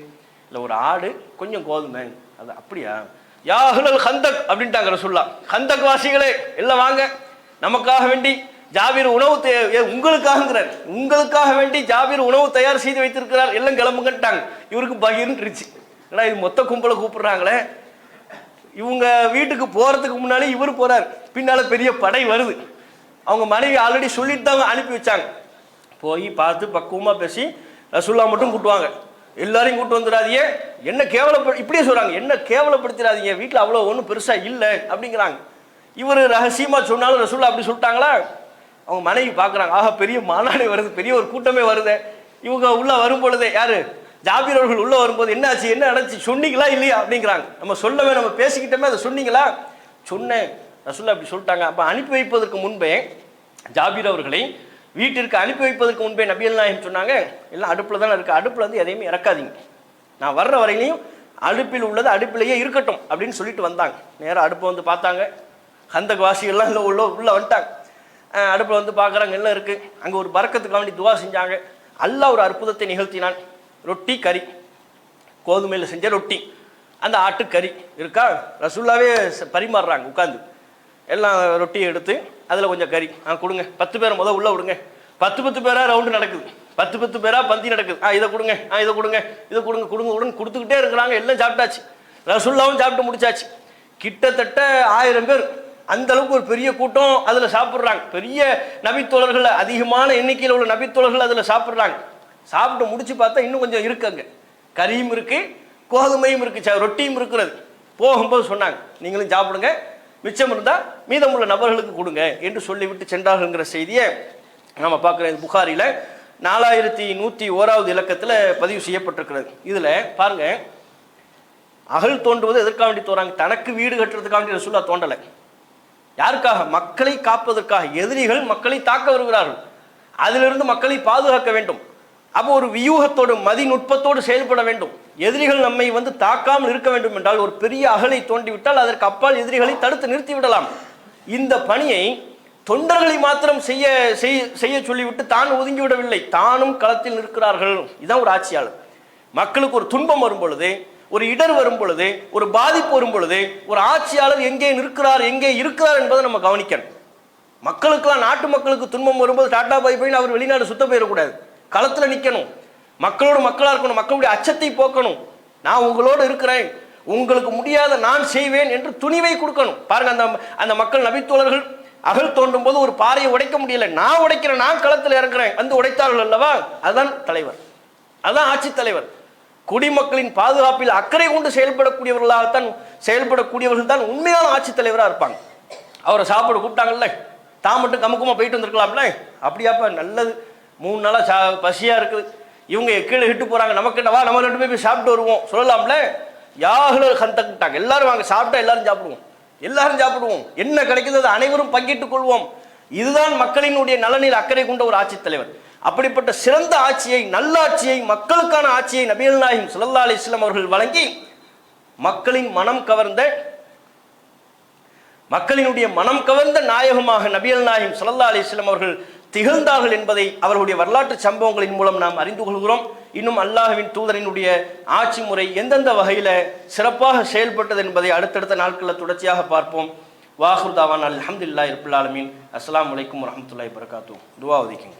இல்லை ஒரு ஆடு கொஞ்சம் கோதுமை. அது அப்படியா, யா அஹ்லல் ஹந்தக் அப்படின்ட்டாங்க ரசூலுல்லாஹ். ஹந்தக் வாசிகளே எல்லாம் வாங்க, நமக்காக வேண்டி ஜாபீர் உணவு உங்களுக்காகங்கிறார், உங்களுக்காக வேண்டி ஜாபீர் உணவு தயார் செய்து வைத்திருக்கிறார், எல்லாம் கிளம்புங்கட்டாங்க. இவருக்கு பகிர்ந்துருச்சு, ஏன்னா இது மொத்த கும்பலை கூப்பிடுறாங்களே. இவங்க வீட்டுக்கு போகிறதுக்கு முன்னாலே இவர் போகிறார், பின்னால் பெரிய படை வருது. அவங்க மனைவி ஆல்ரெடி சொல்லிட்டு தான் அனுப்பி வச்சாங்க. போய் பார்த்து பக்குவமாக பேசி ரசூலுல்லாஹ் மட்டும் கூட்டுவாங்க, எல்லாரையும் கூட்டு வந்துடாதீங்க, என்ன இப்படியே சொல்கிறாங்க, என்ன கேவலப்படுத்திடாதீங்க, வீட்டில் அவ்வளோ ஒன்றும் பெருசாக இல்லை அப்படிங்கிறாங்க. இவர் ரகசியமாக சொன்னாலும் ரசூலுல்லாஹ் அப்படி சொல்லிட்டாங்களா. அவங்க மனைவி பார்க்குறாங்க, ஆஹா பெரிய மாநாடு வருது, பெரிய ஒரு கூட்டமே வருது. இவங்க உள்ளே வரும் பொழுதே யார், ஜாபீர் அவர்கள் உள்ளே வரும்போது என்ன ஆச்சு, என்ன நடந்துச்சு, சொன்னீங்களா இல்லையா அப்படிங்கிறாங்க. நம்ம சொல்லவே, நம்ம பேசிக்கிட்டோமே, அதை சொன்னீங்களா, சொன்னேன், ரசூலுல்லாஹ் அப்படி சொல்லிட்டாங்க. அப்போ அனுப்பி வைப்பதற்கு முன்பே ஜாபீர் அவர்களை வீட்டிற்கு அனுப்பி வைப்பதற்கு முன்பே நபிகள் நாயகம் சொன்னாங்க, எல்லாம் அடுப்பில் தானே இருக்குது, அடுப்பில் வந்து எதையுமே இறக்காதீங்க, நான் வர்ற வரையிலையும் அடுப்பில் உள்ளது அடுப்பிலேயே இருக்கட்டும் அப்படின்னு சொல்லிட்டு வந்தாங்க. நேராக அடுப்பை வந்து பார்த்தாங்க, ஹந்தக் வாசிகள்லாம் இல்லை உள்ளே வந்துட்டாங்க. அடுப்பில் வந்து பார்க்குறாங்க, எல்லாம் இருக்குது. அங்கே ஒரு பரக்கத்துக்கு வேண்டி துவா செஞ்சாங்க. அல்லாஹ் ஒரு அற்புதத்தை நிகழ்த்தினான். ரொட்டி கறி, கோதுமையில் செஞ்ச ரொட்டி, அந்த ஆட்டுக்கறி இருக்கா, ரசூலுல்லாவே பரிமாறுறாங்க உட்காந்து. எல்லாம் ரொட்டியை எடுத்து அதில் கொஞ்சம் கறி கொடுங்க, 10 பேரை உள்ளே விடுங்க. 10 பேராக ரவுண்டு நடக்குது, 10 பேராக பந்தி நடக்குது. இதை கொடுங்க, இதை கொடுங்க, இதை கொடுங்க, கொடுத்துக்கிட்டே இருக்கிறாங்க. எல்லாம் சாப்பிட்டாச்சு, ரசூலுல்லாவும் சாப்பிட்டு முடிச்சாச்சு. கிட்டத்தட்ட 1000 பேர், அந்த அளவுக்கு ஒரு பெரிய கூட்டம் அதில் சாப்பிட்றாங்க. பெரிய நபித்தோழர்கள், அதிகமான எண்ணிக்கையில் உள்ள நபித்தோழர்கள் அதில் சாப்பிட்றாங்க. சாப்பிட்டு முடிச்சு பார்த்தா இன்னும் கொஞ்சம் இருக்குங்க, கறியும் இருக்கு, கோதுமையும் இருக்கு, ரொட்டியும் இருக்கிறது. போகும்போது சொன்னாங்க, நீங்களும் சாப்பிடுங்க, மிச்சம் இருந்தால் மீதமுள்ள நபர்களுக்கு கொடுங்க என்று சொல்லிவிட்டு சென்றார்கள்ங்கிற செய்தியை நம்ம பார்க்குறோம். புகாரியில் 4101வது இலக்கத்தில் பதிவு செய்யப்பட்டிருக்கிறது. இதில் பாருங்க, அகழ் தோண்டுவது எதற்காக வேண்டி தோறாங்க? தனக்கு வீடு கட்டுறதுக்காக வேண்டி ரசூலுல்லாஹ் தோண்டலை. யாருக்காக? மக்களை காப்பதற்காக. எதிரிகள் மக்களை தாக்க வருகிறார்கள், அதிலிருந்து மக்களை பாதுகாக்க வேண்டும். அப்போ ஒரு வியூகத்தோடு மதிநுட்பத்தோடு செயல்பட வேண்டும். எதிரிகள் நம்மை தாக்காமல் இருக்க வேண்டும் என்றால் ஒரு பெரிய அகலை தோண்டிவிட்டால் அதற்கு அப்பால் எதிரிகளை தடுத்து நிறுத்தி விடலாம். இந்த பணியை தொண்டர்களை மாத்திரம் செய்ய சொல்லிவிட்டு தான் ஒதுங்கி விடவில்லை, தானும் களத்தில் நிற்கிறார்கள். இதுதான் ஒரு ஆட்சியாளர். மக்களுக்கு ஒரு துன்பம் வரும் பொழுது, ஒரு இடர் வரும் பொழுது, ஒரு பாதிப்பு வரும் பொழுது ஒரு ஆட்சியாளர் எங்கே நிற்கிறார், எங்கே இருக்கிறார் என்பதை நம்ம கவனிக்கணும். மக்களுக்கெல்லாம், நாட்டு மக்களுக்கு துன்பம் வரும்போது டாடா பாய் போய் அவர் வெளிநாடு சுத்த போயிடக்கூடாது, களத்தில் நிற்கணும், மக்களோடு மக்களாக இருக்கணும், மக்களுடைய அச்சத்தை போக்கணும். நான் உங்களோடு இருக்கிறேன், உங்களுக்கு முடியாத நான் செய்வேன் என்று துணிவை கொடுக்கணும். பாருங்க, அந்த மக்கள் நபித்தோழர்கள் அகழ் தோண்டும் போது ஒரு பாறையை உடைக்க முடியல, நான் உடைக்கிறேன், நான் களத்தில் இறங்குறேன், உடைத்தார்கள் அல்லவா? அதுதான் தலைவர், அதுதான் ஆட்சி தலைவர். குடிமக்களின் பாதுகாப்பில் அக்கறை கொண்டு செயல்படக்கூடியவர்கள் தான் உண்மையான ஆட்சி தலைவராக இருப்பாங்க. அவரை சாப்பிட கூப்பிட்டாங்கல்ல, தான் மட்டும் கமுக்கமா போயிட்டு வந்திருக்கலாம்ல, அப்படியாப்ப நல்லது, 3 நாளா பசியா இருக்குது, இவங்க கீழே இட்டு போறாங்க, நமக்கிட்ட வா, நம்ம 2 போய் சாப்பிட்டு வருவோம் சொல்லலாம்ல. யாகுலர் கந்தக்கிட்டாங்க, எல்லாரும் வாங்க சாப்பிட்டா எல்லாரும் சாப்பிடுவோம், என்ன கிடைக்குது அதை அனைவரும் பங்கிட்டுக் கொள்வோம். இதுதான் மக்களினுடைய நலனில் அக்கறை கொண்ட ஒரு ஆட்சி தலைவர். அப்படிப்பட்ட சிறந்த ஆட்சியை, நல்லாட்சியை, மக்களுக்கான ஆட்சியை நபிகள் நாயகம் ஸல்லல்லாஹு அலைஹி வஸல்லம் அவர்கள் வழங்கி மக்களினுடைய மனம் கவர்ந்த நாயகமாக நபிகள் நாயகம் ஸல்லல்லாஹு அலைஹி வஸல்லம் அவர்கள் திகழ்ந்தார்கள் என்பதை அவர்களுடைய வரலாற்று சம்பவங்களின் மூலம் நாம் அறிந்து கொள்கிறோம். இன்னும் அல்லாஹ்வின் தூதரினுடைய ஆட்சி முறை எந்தெந்த வகையில் சிறப்பாக செயல்பட்டது என்பதை அடுத்தடுத்த நாட்களில் தொடர்ச்சியாக பார்ப்போம். வாஹிர் தாவானா அல்ஹம்துலில்லாஹி ரப்பில் ஆலமீன். அஸ்ஸலாமு அலைக்கும் வரஹ்மத்துல்லாஹி வபரகாத்துஹு. துஆ ஓதிக்கங்க.